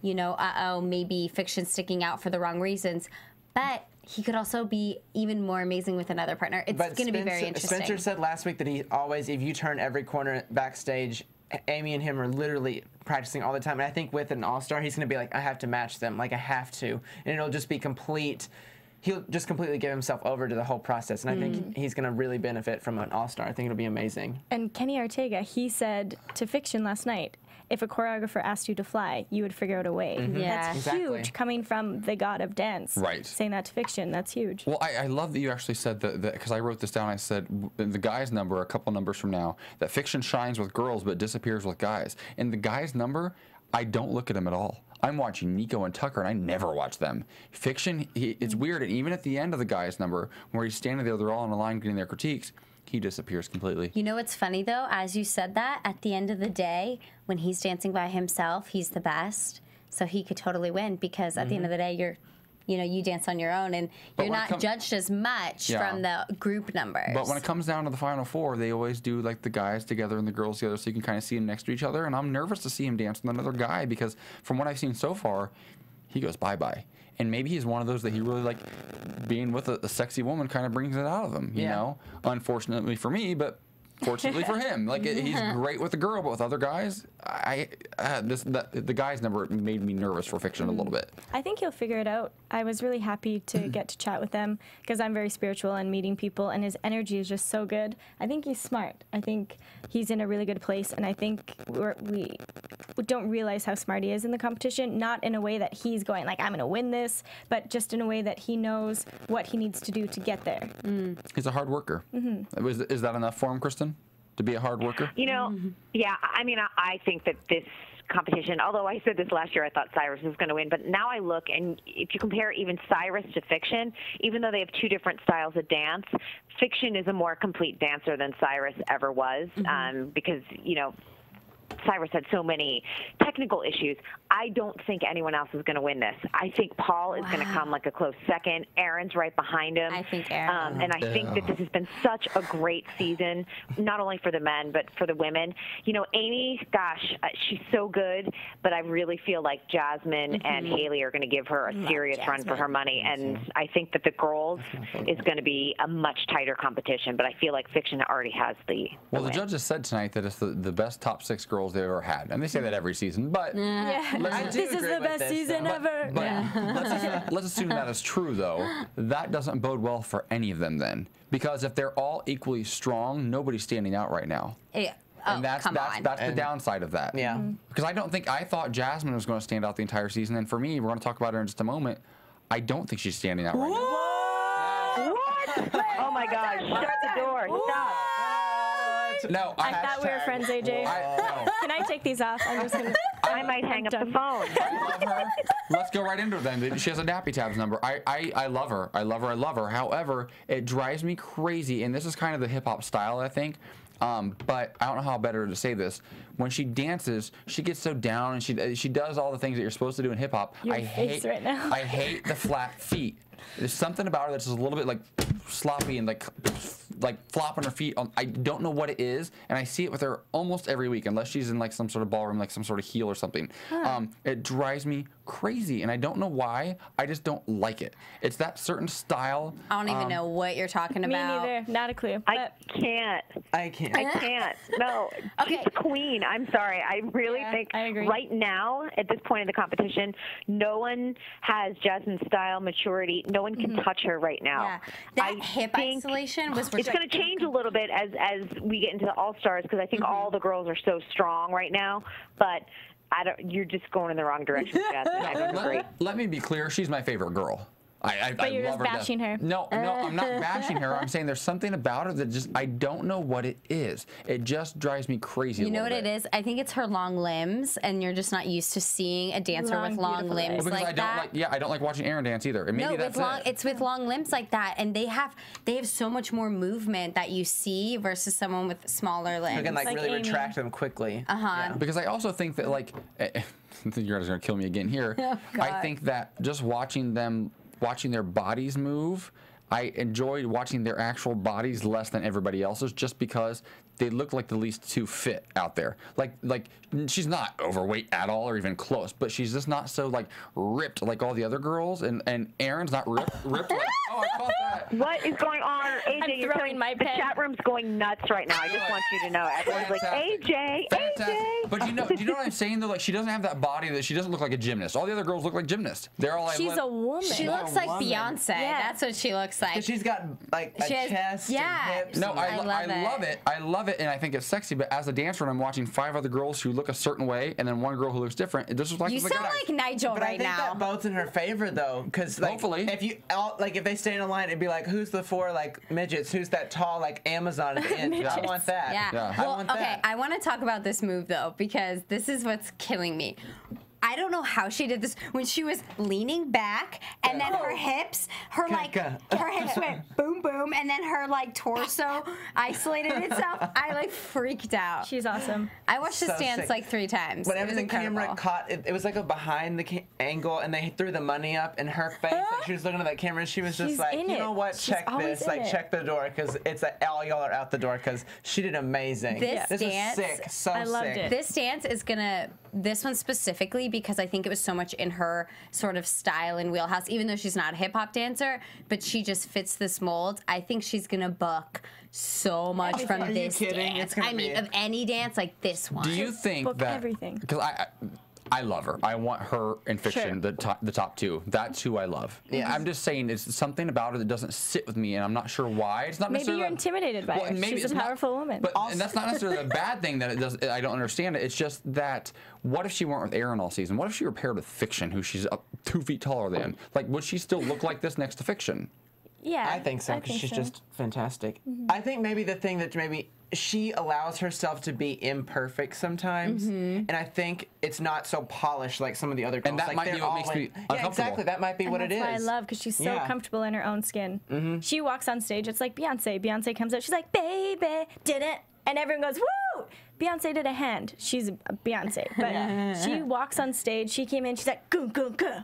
maybe Fiction's sticking out for the wrong reasons. But he could also be even more amazing with another partner. It's going to be very interesting. Spencer said last week that he always, if you turn every corner backstage, Amy and him are literally practicing all the time. And I think with an all-star, he's going to be like, I have to match them. Like, I have to. And it'll just be complete. He'll just completely give himself over to the whole process. And I think he's going to really benefit from an all-star. I think it'll be amazing. And Kenny Ortega, he said to Fiction last night, if a choreographer asked you to fly, you would figure out a way. Yeah. That's huge, coming from the god of dance. Right. Saying that to Fiction, that's huge. Well, I love that you actually said that, because I wrote this down. I said the guys number, a couple numbers from now, that Fiction shines with girls but disappears with guys. And the guys number, I don't look at him at all. I'm watching Nico and Tucker, and I never watch them. Fiction, it's weird, and even at the end of the guys number, where he's standing there, they're all on the line getting their critiques, he disappears completely. You know what's funny, though? As you said that, at the end of the day, when he's dancing by himself, he's the best. So he could totally win, because at the end of the day, you dance on your own, and you're not judged as much from the group numbers. But when it comes down to the Final Four, they always do like the guys together and the girls together, so you can kind of see them next to each other. And I'm nervous to see him dance with another guy, because from what I've seen so far, he goes bye-bye. And maybe he's one of those that he really, like, being with a sexy woman kind of brings it out of him, you know? Unfortunately for me, but fortunately for him. Like, he's great with the girl, but with other guys, the guys number made me nervous for Fiction a little bit. I think he'll figure it out. I was really happy to get to chat with them, because I'm very spiritual and meeting people, and his energy is just so good. I think he's smart. I think he's in a really good place, and I think we don't realize how smart he is in the competition, not in a way that he's going, like, I'm going to win this, but just in a way that he knows what he needs to do to get there. He's a hard worker. Is that enough for him, Kristyn, to be a hard worker? Yeah, I mean, I think that this competition, although I said this last year, I thought Cyrus was going to win, but now I look, and if you compare even Cyrus to Fiction, even though they have two different styles of dance, Fiction is a more complete dancer than Cyrus ever was, because, Cyrus had so many technical issues. I don't think anyone else is going to win this. I think Paul is going to come like a close second. Aaron's right behind him. I think Aaron. And I think that this has been such a great season, not only for the men, but for the women. You know, Amy, gosh, she's so good, but I really feel like Jasmine and Haley are going to give her a serious run for her money. And I think that the girls is going to be a much tighter competition, but I feel like Fiction already has the Well, the win. judges said tonight that it's the best top 6 girls they've ever had. And they say that every season, but This is the best season ever. let's assume that is true, though. That doesn't bode well for any of them then. Because if they're all equally strong, nobody's standing out right now. Yeah. And that's the downside of that. Yeah. Because I thought Jasmine was going to stand out the entire season. And for me, we're going to talk about her in just a moment. I don't think she's standing out right now. What? Oh, my gosh. Shut the door. Stop. No, I thought we were friends, AJ. Can I take these off? I'm just gonna. I might hang up the phone. I love her. Let's go right into it then. She has a Nappy Tabs number. I love her. I love her. I love her. However, it drives me crazy, and this is kind of the hip hop style, I think. But I don't know how better to say this. When she dances, she gets so down, and she does all the things that you're supposed to do in hip hop. I hate the flat feet. There's something about her that's just a little bit like sloppy and like flopping her feet on. I don't know what it is, and I see it with her almost every week, unless she's in like some sort of ballroom, like some sort of heel or something. It drives me crazy, and I don't know why. I just don't like it. It's that certain style. I don't even know what you're talking about. Me neither. Not a clue. I can't. No. Okay. She's the queen. I'm sorry. I really think I agree. right now, at this point in the competition, no one has Jasmine's style, maturity. No one can touch her right now. Yeah. That hip isolation was. It's going to change a little bit as we get into the All-Stars, because I think all the girls are so strong right now. But you're just going in the wrong direction, Jasmine. I agree. Let me be clear. She's my favorite girl. But you're love just bashing her. No, I'm not bashing her. I'm saying there's something about her that just, I don't know what it is. It just drives me crazy. You know what it is? I think it's her long limbs, and you're just not used to seeing a dancer with long limbs like that. I don't like watching Aaron dance either. And maybe it's with long limbs like that, and they have so much more movement that you see versus someone with smaller limbs. You can like really Amy. retract them quickly. Yeah. Because I also think that you guys are gonna kill me again here. I think that just watching their bodies move, I enjoyed watching their actual bodies less than everybody else's, just because they look like the least too fit out there. Like she's not overweight at all or even close, but she's just not so like ripped like all the other girls, and Aaron's not ripped like, oh, I caught that. What is going on, AJ? I'm You're throwing my the pen. chat room's going nuts right now. I just want you to know. Everyone's like, AJ, Fantastic. AJ. But do you know what I'm saying though? Like, she doesn't have that body, that she doesn't look like a gymnast. All the other girls look like gymnasts. They're all like, She's a woman. She looks like Beyonce. Yeah. That's what she looks like. She's got like a chest and hips. No, and I love it. I love it, and I think it's sexy. But as a dancer, and I'm watching 5 other girls who look a certain way, and then one girl who looks different. It just looks like you sound like Nigel But right I think now. that bodes in her favor though, because like, Hopefully. if they stay in a line, it'd be like, who's the 4 like midgets? Who's that tall like Amazon at the end? I want that. Yeah. I Well, want okay, that. I want to talk about this move though, because this is what's killing me. I don't know how she did this when she was leaning back, and then her hips, her hips went boom boom, and then her like torso isolated itself. I like freaked out. She's awesome. I watched this So dance sick. like 3 times. Whenever It was the incredible. camera caught it, it was like a behind the angle, and they threw the money up in her face. Like she was looking at that camera, and she was just She's like, in you it. know what? She's Check always this. in Like, it. check the door, because it's all y'all are out the door, because she did amazing. This dance, was sick. So I loved sick. it. This dance is this one specifically, because I think it was so much in her sort of style and wheelhouse, even though she's not a hip hop dancer, but she just fits this mold. I think she's gonna book so much from Are this you kidding? dance. It's gonna I mean, be- of any dance like this one. Do you think Book that everything. Because I love her. I want her in Fiction, the top 2. That's who I love. Yes. I'm just saying, it's something about her that doesn't sit with me, and I'm not sure why. It's not Maybe necessarily you're intimidated by her. maybe She's it's a not- powerful woman. But and that's not necessarily a bad thing that it does. I don't understand it. It's just that, what if she weren't with Aaron all season? What if she were paired with Fiction, who she's up 2 feet taller than? Like, would she still look like this next to Fiction? Yeah. I think so, because she's just fantastic. I think maybe the thing that maybe she allows herself to be imperfect sometimes, and I think it's not so polished like some of the other girls. And that like, might be they're what all makes me like- uncomfortable. Yeah, exactly. That might be what it is. That's why I love, because she's so comfortable in her own skin. She walks on stage, it's like Beyonce. Beyonce comes out, she's like, baby, did it. And everyone goes, woo! Beyonce did a hand. She's a Beyonce, but she walks on stage. She came in. She's like, go, go, go.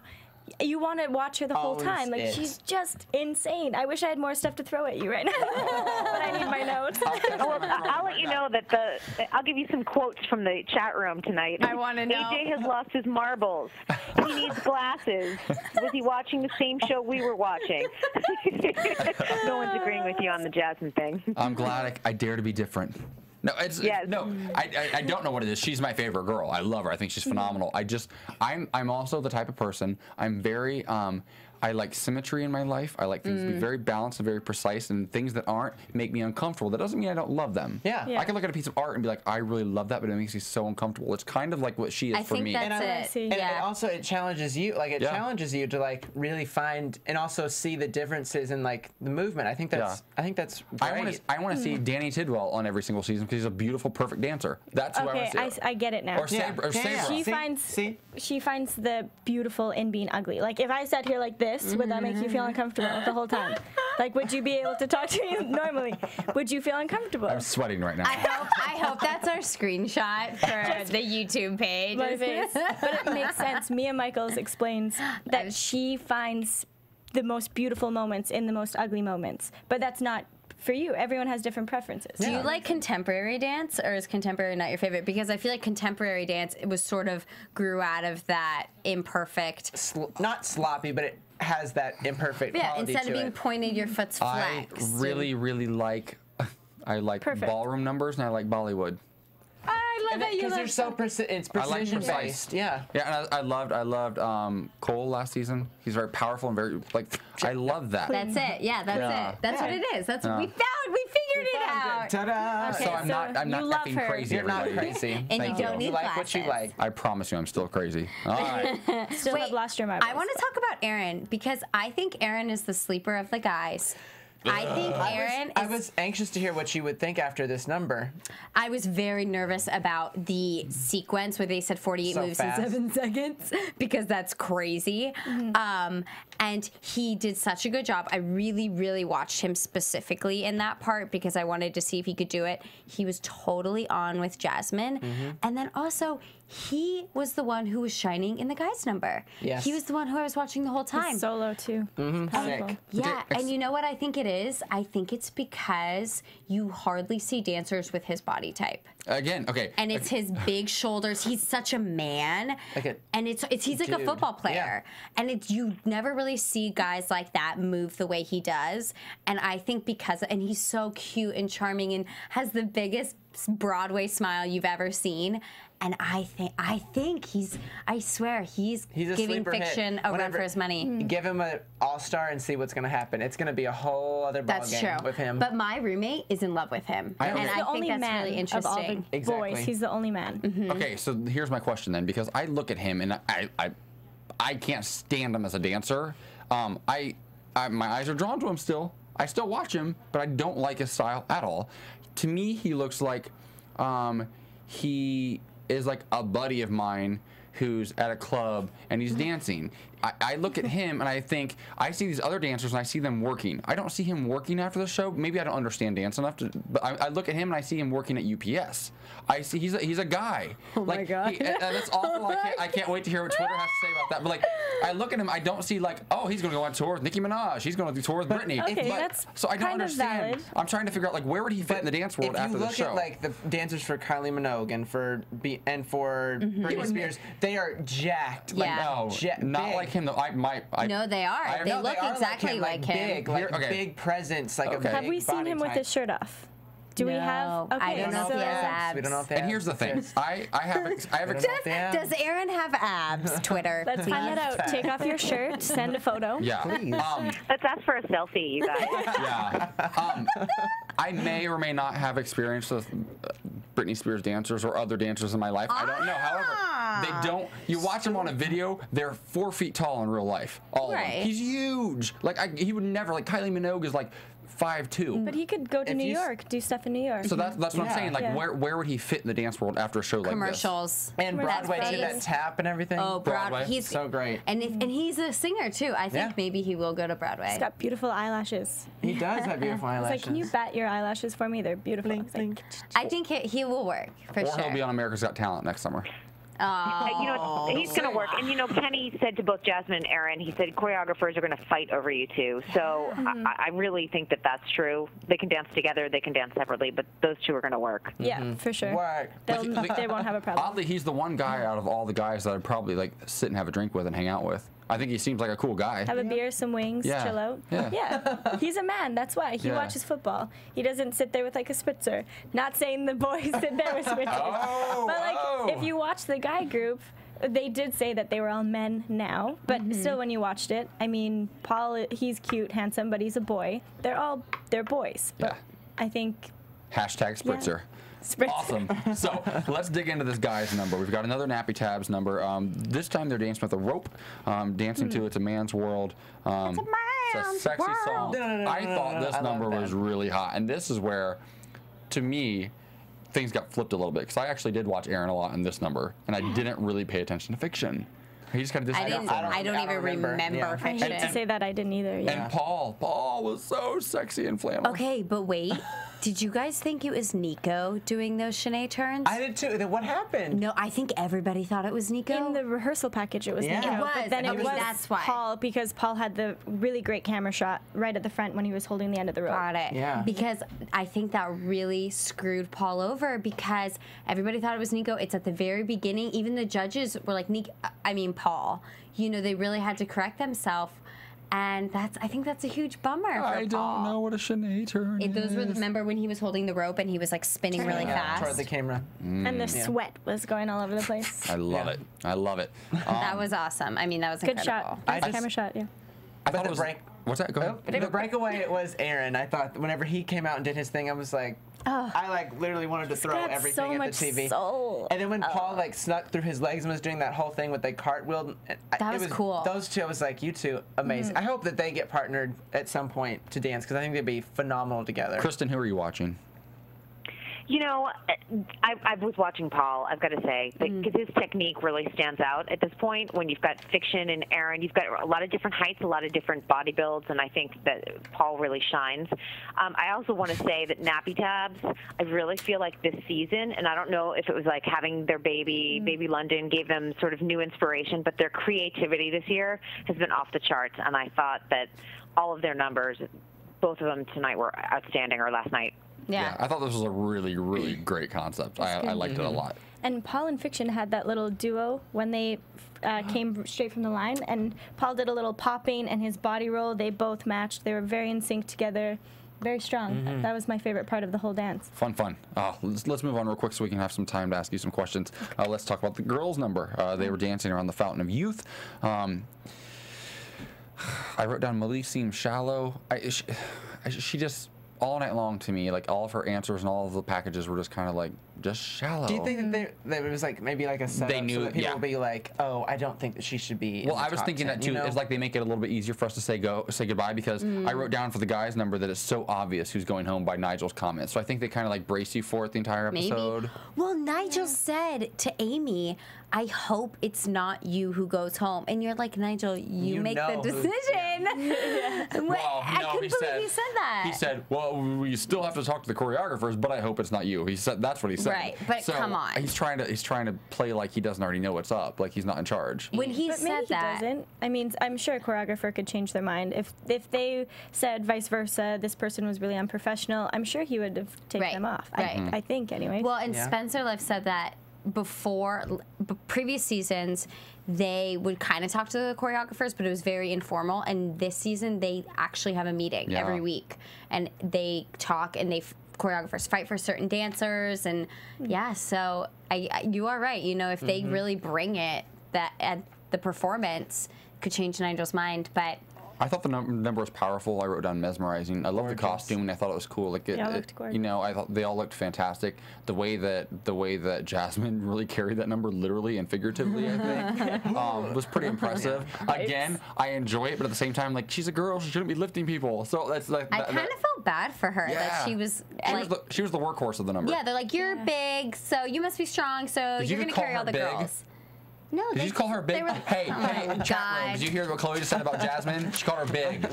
You want to watch her the whole time. Like, she's just insane. I wish I had more stuff to throw at you right now, but I need my notes. Well, I'll let you know that I'll give you some quotes from the chat room tonight. I want to know. AJ has lost his marbles. He needs glasses. Was he watching the same show we were watching? No one's agreeing with you on the Jasmine thing. I'm glad I dare to be different. No, I don't know what it is. She's my favorite girl. I love her. I think she's phenomenal. I'm also the type of person. I'm very I like symmetry in my life. I like things to be very balanced and very precise, and things that aren't make me uncomfortable. That doesn't mean I don't love them. Yeah. I can look at a piece of art and be like, I really love that, but it makes me so uncomfortable. It's kind of like what she is for me. That's it. And also it challenges you. Like it challenges you to like really find and also see the differences in like the movement. I think that's great. I want to see Danny Tidwell on every single season because he's a beautiful, perfect dancer. That's who I want to see. I get it now. Or Sabra. She finds the beautiful in being ugly. Like if I sat here like this, would that make you feel uncomfortable the whole time? Like, would you be able to talk to me normally? Would you feel uncomfortable? I'm sweating right now. I hope that's our screenshot for the YouTube page. But it makes sense. Mia Michaels explains that she finds the most beautiful moments in the most ugly moments, but that's not for you. Everyone has different preferences. Do you like contemporary dance, or is contemporary not your favorite? Because I feel like contemporary dance, it was sort of grew out of that imperfect, not sloppy, but it has that imperfect quality instead to of being it. pointed, your foot's flexed. I really like ballroom numbers, and I like Bollywood. I love that you because love they're so it's precision based. Yeah. Yeah, and I loved Cole last season. He's very powerful and very I love that. That's it. Yeah, that's it. That's what it is. That's what we found. We figured it out. Ta-da! Okay, so I'm not effing crazy. You're not crazy. And you don't need You like glasses. what you like. I promise you, I'm still crazy. All right. Still have lost your mind. I want to talk about Aaron because I think Aaron is the sleeper of the guys. I think Aaron I was anxious to hear what you would think after this number. I was very nervous about the sequence where they said 48 moves in 7 seconds because that's crazy. And he did such a good job. I really watched him specifically in that part because I wanted to see if he could do it. He was totally on with Jasmine. And then also, he was the one who was shining in the guys' number. Yes. He was the one who I was watching the whole time. His solo too. Sick. Yeah, and you know what I think it is? I think it's because you hardly see dancers with his body type. Again, okay. And it's his big shoulders. He's such a man. And he's like a football player. Yeah. And you never really see guys like that move the way he does. And I think and he's so cute and charming and has the biggest Broadway smile you've ever seen. And I think I swear he's giving fiction a run for his money. Give him an all-star and see what's going to happen. It's going to be a whole other ballgame with him. But my roommate is in love with him. And I think that's really interesting. Of all the boys, he's the only man. Okay, so here's my question then, because I look at him and I can't stand him as a dancer. My eyes are drawn to him still. I still watch him, but I don't like his style at all. To me, he looks like he is like a buddy of mine who's at a club and he's dancing. I look at him and I think, I see these other dancers and I see them working. I don't see him working after the show. Maybe I don't understand dance enough but I look at him and I see him working at UPS. I see he's a guy. Oh my God. And that's awful. I can't wait to hear what Twitter has to say about that. But I look at him, I don't see oh, he's going to go on tour with Nicki Minaj. He's going to do tour with Britney. Okay, that's so I don't understand. Valid. I'm trying to figure out where would he fit in the dance world after the show. If you look at the dancers for Kylie Minogue and for Britney Spears, they are jacked. No, not like him though. No, they are. They look exactly like him. Big presence. Have we seen him with his shirt off? Do we have? Okay, I don't know if he has abs. We don't know if and here's the thing. I have Does Aaron have abs? Twitter. Let's find that out. Take off your shirt. Send a photo. Yeah. Please. Let's ask for a selfie, you guys. Yeah. I may or may not have experience with Britney Spears dancers or other dancers in my life. I don't know. However, they don't. You watch them on a video, they're 4 feet tall in real life. All of them. He's huge. He would never. Kylie Minogue is 5'2". But he could go to New York, do stuff in New York. So that's what I'm saying. Like, where would he fit in the dance world after a show like Commercials. this? And Broadway, too, that tap and everything. Oh, Broadway. He's so great. And he's a singer, too. I think maybe he will go to Broadway. He's got beautiful eyelashes. He does have beautiful eyelashes. It's like, can you bat your eyelashes for me? They're beautiful. I think he will work, for sure. Or he'll be on America's Got Talent next summer. You know, he's going to work. And, you know, Kenny said to both Jasmine and Aaron, he said choreographers are going to fight over you two. So I really think that that's true. They can dance together, they can dance separately, but those two are going to work. Yeah, for sure. Work. They won't have a problem. Oddly, he's the one guy out of all the guys that I'd probably like sit and have a drink with and hang out with. I think he seems like a cool guy. Have a beer, some wings, chill out. Yeah. He's a man. That's why. He watches football. He doesn't sit there with like a spritzer. Not saying the boys sit there with spritzers. But like, if you watch the guy group, they did say that they were all men now. But still, when you watched it, I mean, Paul, he's cute, handsome, but he's a boy. They're boys. But I think. Hashtag spritzer. Awesome. So let's dig into this guy's number. We've got another Nappy Tabs number. This time they're dancing with a rope, dancing to It's a Man's World. It's a sexy song. I thought this number was really hot. And this is where, to me, things got flipped a little bit. Because I actually did watch Aaron a lot in this number. And I didn't really pay attention to Fiction. He just kind of disconnected. I don't even remember Fiction. I hate to say that I didn't either. Yeah. And Paul was so sexy and flannel. Okay, but wait. Did you guys think it was Nico doing those Shanae turns? I did too. Then what happened? No, I think everybody thought it was Nico. In the rehearsal package, it was Nico. It was, but then it was that's why. Paul, because Paul had the really great camera shot right at the front when he was holding the end of the rope. Got it. Yeah. Because I think that really screwed Paul over because everybody thought it was Nico. It's at the very beginning. Even the judges were like, Paul. You know, they really had to correct themselves. And I think that's a huge bummer for Paul. I don't know what a Shanae turn is. Those were, remember when he was holding the rope and he was like spinning really fast? Toward the camera. And the sweat was going all over the place. I love it. I love it. That was awesome. I mean, that was good incredible. shot. Nice camera shot, yeah. I thought it was what's that? Go ahead. The breakaway, it was Aaron. I thought whenever he came out and did his thing, I was like, I like literally wanted to throw everything at the TV. Soul. And then when Paul like snuck through his legs and was doing that whole thing with the cartwheel, that was cool. Those two, I was like, you two, amazing. I hope that they get partnered at some point to dance because I think they'd be phenomenal together. Kristyn, who are you watching? You know, I was watching Paul, I've got to say, because his technique really stands out at this point. When you've got Fiction and Aaron, you've got a lot of different heights, a lot of different body builds, and I think that Paul really shines. I also want to say that Nappy Tabs, I really feel like this season, and I don't know if it was like having their baby London gave them sort of new inspiration, but their creativity this year has been off the charts, and I thought that all of their numbers, both of them tonight were outstanding, or last night. Yeah. I thought this was a really, really great concept. I liked it a lot. And Paul and Fiction had that little duo when they came straight from the line, and Paul did a little popping and his body roll. They both matched. They were very in sync together. Very strong. That was my favorite part of the whole dance. Fun. Let's move on real quick so we can have some time to ask you some questions. Let's talk about the girls' number. They were dancing around the Fountain of Youth. I wrote down Malece seemed shallow. She just, all night long to me, like all of her answers and all of the packages were just kind of like, just shallow. Do you think that it was like maybe like a setup They knew, so that people will be like, oh, I don't think that she should be in Well, the I was top thinking 10, that too. you know? It's like they make it a little bit easier for us to say goodbye because I wrote down for the guys' number that it's so obvious who's going home by Nigel's comments. So I think they kind of like brace you for it the entire episode. Maybe. Well, Nigel said to Amy, I hope it's not you who goes home. And you're like, Nigel, you make the decision. Well, I couldn't believe he said that. He said, well, we still have to talk to the choreographers, but I hope it's not you. He said that's what he said. Right, but so come on. He's trying to play like he doesn't already know what's up, like he's not in charge. When he But said maybe that, he doesn't. I mean, I'm sure a choreographer could change their mind. If they said vice versa, this person was really unprofessional, I'm sure he would have taken them off. Right. I think, anyway. well, and Spencer Liff said that before previous seasons, they would kind of talk to the choreographers, but it was very informal. And this season, they actually have a meeting every week, and they talk and choreographers fight for certain dancers, and so you are right. You know, if they really bring it, that at the performance could change Nigel's mind, but I thought the number was powerful. I wrote down mesmerizing. I love the costume, and I thought it was cool. Like it looked gorgeous. You know, I thought they all looked fantastic. The way that Jasmine really carried that number, literally and figuratively, I think, was pretty impressive. Again, I enjoy it, but at the same time, like, she's a girl, she shouldn't be lifting people. So that's like I kind of felt bad for her that she was she was the workhorse of the number. Yeah, they're like, you're big, so you must be strong, so you're gonna carry all the girls. No, did you call her big? Hey, chat room, did you hear what Chloe just said about Jasmine? She called her big.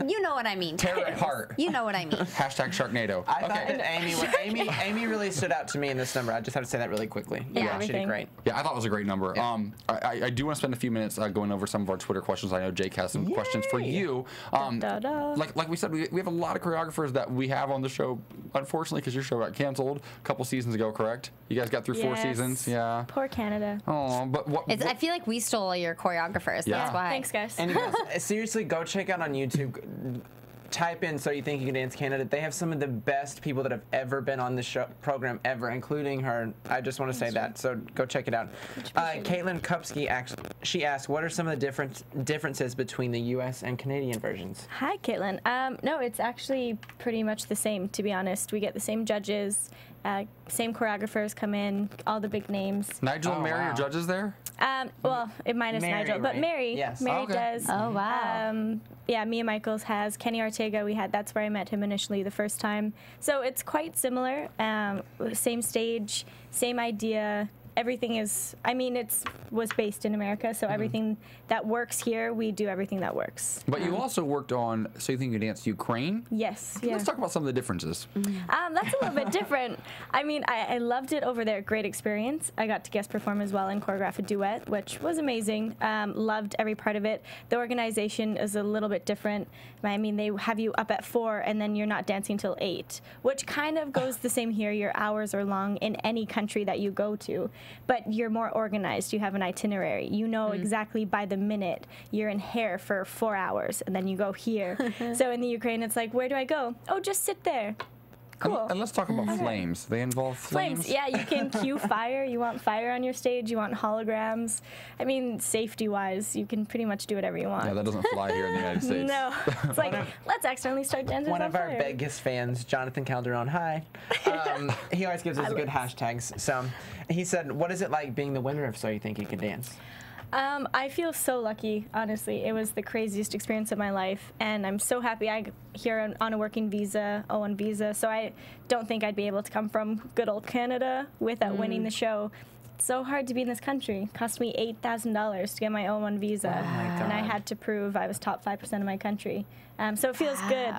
You know what I mean. Tear it apart. You know what I mean. Hashtag Sharknado. I thought that Amy really stood out to me in this number. I just have to say that really quickly. Yeah, she did great. Yeah, I thought it was a great number. Yeah. I do want to spend a few minutes going over some of our Twitter questions. I know Jake has some questions for you. Like we said, we have a lot of choreographers that we have on the show, unfortunately, because your show got canceled a couple seasons ago, correct? You guys got through 4 seasons? Yeah. Poor Canada. Oh, but I feel like we stole your choreographers. Yeah. That's why. Thanks, guys. And guys, seriously, go check out on YouTube. Type in "So You Think You Can Dance Canada." They have some of the best people that have ever been on the show program ever, including her. I just want to say that. So go check it out. Caitlin Kupski asked, "What are some of the differences between the U.S. and Canadian versions?" Hi, Caitlin. No, it's actually pretty much the same. To be honest, we get the same judges, same choreographers come in, all the big names. Nigel and Mary are judges there? Well, minus Mary, Nigel, but right? Mary, Yes. Mary does. Oh wow. Yeah, Mia Michaels has Kenny Ortega. That's where I met him initially the first time. So it's quite similar. Same stage, same idea. Everything is, was based in America, so everything that works here, we do everything that works. But you also worked on So You Think You Can Dance Ukraine? Yes. Let's talk about some of the differences. That's a little bit different. I loved it over there. Great experience. I got to guest perform as well and choreograph a duet, which was amazing. Loved every part of it. The organization is a little bit different. They have you up at 4 and then you're not dancing till 8, which kind of goes the same here. Your hours are long in any country that you go to. But you're more organized. You have an itinerary. You know exactly by the minute. You're in hair for 4 hours, and then you go here. So in the Ukraine, it's like, where do I go? Oh, just sit there. Cool. And let's talk about flames. They involve flames? Yeah, you can cue fire. You want fire on your stage. You want holograms. Safety-wise, you can pretty much do whatever you want. Yeah, that doesn't fly here in the United States. No. It's like, let's accidentally start dancing One on of our fire. biggest fans, Jonathan Calderon, hi. He always gives us good hashtags. So he said, "What is it like being the winner of So You Think You Can Dance?" I feel so lucky, honestly. It was the craziest experience of my life, and I'm so happy I'm here on a working visa, O1 visa, so I don't think I'd be able to come from good old Canada without winning the show. It's so hard to be in this country. It cost me $8,000 to get my O1 visa, and I had to prove I was top 5% of my country. So it feels good.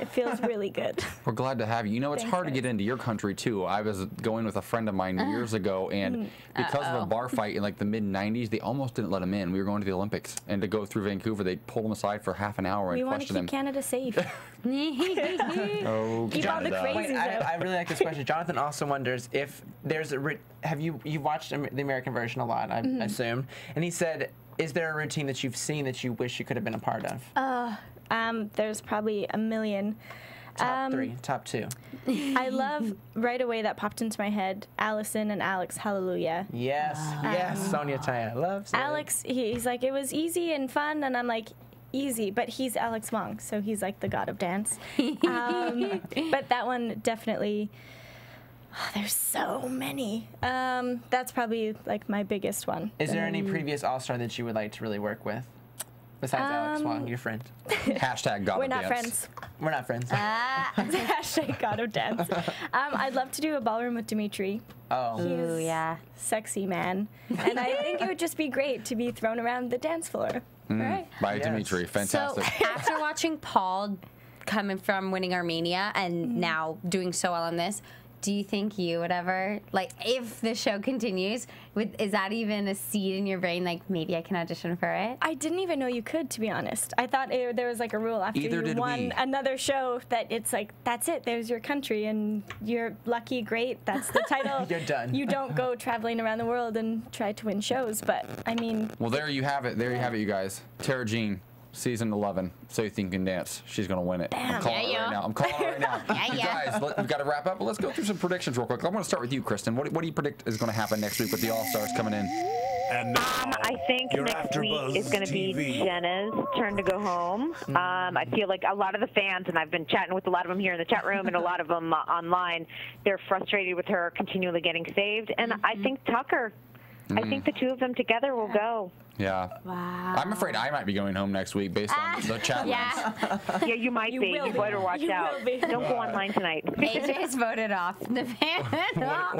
It feels really good. We're glad to have you. You know, it's hard to get into your country, too. I was going with a friend of mine years ago, and because of a bar fight in like the mid-'90s, they almost didn't let him in. We were going to the Olympics, and to go through Vancouver, they pulled him aside for half an hour and questioned him. We want to keep Canada safe. Oh, keep all the crazies out. I really like this question. Jonathan also wonders if there's you've watched the American version a lot, I assume, and he said, is there a routine that you've seen that you wish you could have been a part of? There's probably a million. Top 3, top 2. I love right away that popped into my head, Allison and Alex Hallelujah. Yes, yes, Sonia Taya. Love Sonia. Alex, he's like, it was easy and fun, and I'm like, easy, but he's Alex Wong, so he's like the god of dance. But that one definitely, there's so many. That's probably like my biggest one. Is there any previous All-Star that you would like to really work with? Besides Alex Wong, your friend. Hashtag God We're of not Dance. friends. We're not friends. Hashtag God of Dance. I'd love to do a ballroom with Dimitri. Oh. Ooh, yeah. Sexy man. And I think it would just be great to be thrown around the dance floor. Right? By Dimitri. Fantastic. So after watching Paul coming from winning Armenia and now doing so well on this, do you think you would ever, like, if the show continues, is that even a seed in your brain, like, maybe I can audition for it? I didn't even know you could, to be honest. I thought there was, like, a rule after Either you did won we. another show that it's like, that's it, there's your country, and you're lucky, great, that's the title. You're done. You don't go traveling around the world and try to win shows, but, I mean... Well, there you have it. There you have it, you guys. Tara Jean. Season 11, So You Think You Can Dance. She's going to win it. I'm calling it right now. I'm calling it right now. You guys, we've got to wrap up, but let's go through some predictions real quick. I want to start with you, Kristyn. What do you predict is going to happen next week with the All-Stars coming in? And now, I think your next week AfterBuzz is going to be TV. Jenna's turn to go home. I feel like a lot of the fans, and I've been chatting with a lot of them here in the chat room and a lot of them online, they're frustrated with her continually getting saved. And I think Tucker, I think the two of them together will go. Yeah. Wow. I'm afraid I might be going home next week based on the chat rooms. Yeah, you might be. You better watch out. Don't go online tonight. AJ's voted off the fan.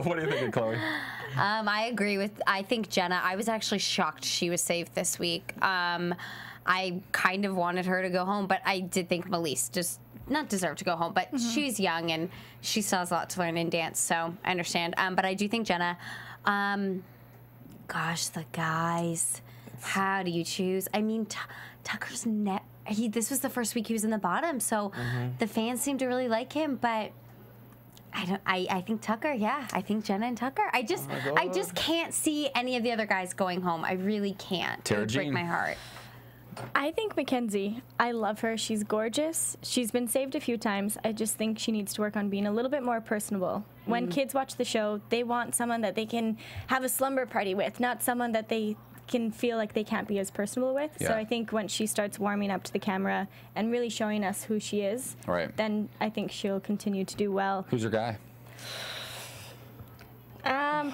What do you think, Chloe? I agree with, I think Jenna, I was actually shocked she was saved this week. I kind of wanted her to go home, but I did think Malece just not deserve to go home, but she's young and she still has a lot to learn in dance, so I understand. But I do think Jenna, gosh, the guys, how do you choose? I mean, Tucker's this was the first week he was in the bottom, so the fans seem to really like him, but I think Tucker, yeah. I think Jenna and Tucker. I just can't see any of the other guys going home. I really can't. Tara It would break Jean. my heart. I think Mackenzie. I love her. She's gorgeous. She's been saved a few times. I just think she needs to work on being a little bit more personable. When kids watch the show, they want someone that they can have a slumber party with, not someone that they can feel like they can't be as personable with. Yeah. So I think when she starts warming up to the camera and really showing us who she is, then I think she'll continue to do well. Who's your guy?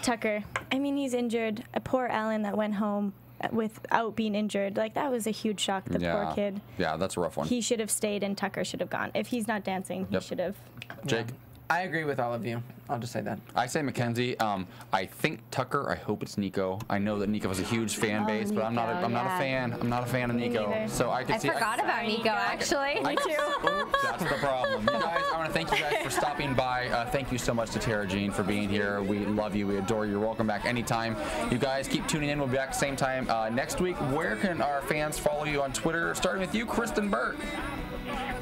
Tucker. I mean, he's injured. A poor Alan that went home without being injured. Like, that was a huge shock, the poor kid. Yeah, that's a rough one. He should have stayed and Tucker should have gone. If he's not dancing, he should have. Jake? I agree with all of you. I'll just say that. I say Mackenzie. I think Tucker. I hope it's Nico. I know that Nico has a huge fan base, but I'm not a fan. I'm not a fan of Nico. neither. So I could see. I forgot about Nico, actually. Me too. That's the problem. You guys, I want to thank you guys for stopping by. Thank you so much to Tara Jean for being here. We love you. We adore you. You're welcome back anytime. You guys keep tuning in. We'll be back same time next week. Where can our fans follow you on Twitter? Starting with you, Kristyn Burtt.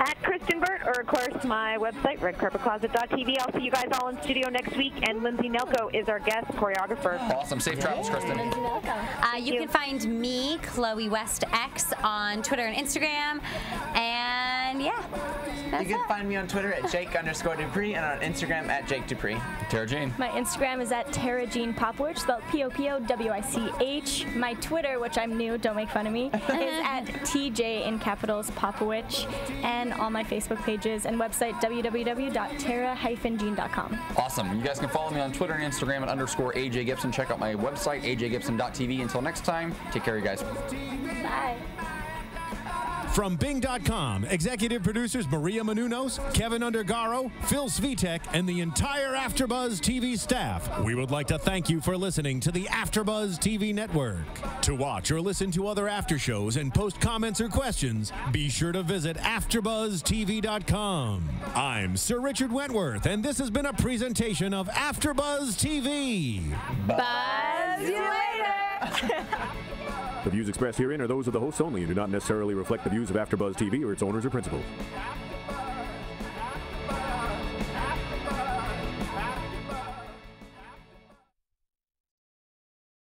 At Kristyn Burtt, or of course my website, redcarpetcloset.tv. I'll see you guys all in studio next week, and Lindsay Nelko is our guest choreographer. Awesome. Safe travels, Kristyn. You can find me, Chloe West X, on Twitter and Instagram. And yeah, You can find me on Twitter at Jake_Dupree and on Instagram at Jake Dupree. Tara Jean. My Instagram is at Tara Jean Popowich, spelled Popowich. My Twitter, which I'm new, don't make fun of me, is at TJ in capitals Popowich, and all my Facebook pages and website www.tara-jean.com. Awesome. You guys can follow me on Twitter and Instagram at _AJ Gibson. Check out my website, ajgibson.tv. Until next time, take care, you guys. Bye. From Bing.com, executive producers Maria Menounos, Kevin Undergaro, Phil Svitek, and the entire AfterBuzz TV staff, we would like to thank you for listening to the AfterBuzz TV network. To watch or listen to other after shows and post comments or questions, be sure to visit AfterBuzzTV.com. I'm Sir Richard Wentworth, and this has been a presentation of AfterBuzz TV. Buzz you later. The views expressed herein are those of the hosts only and do not necessarily reflect the views of AfterBuzz TV or its owners or principals.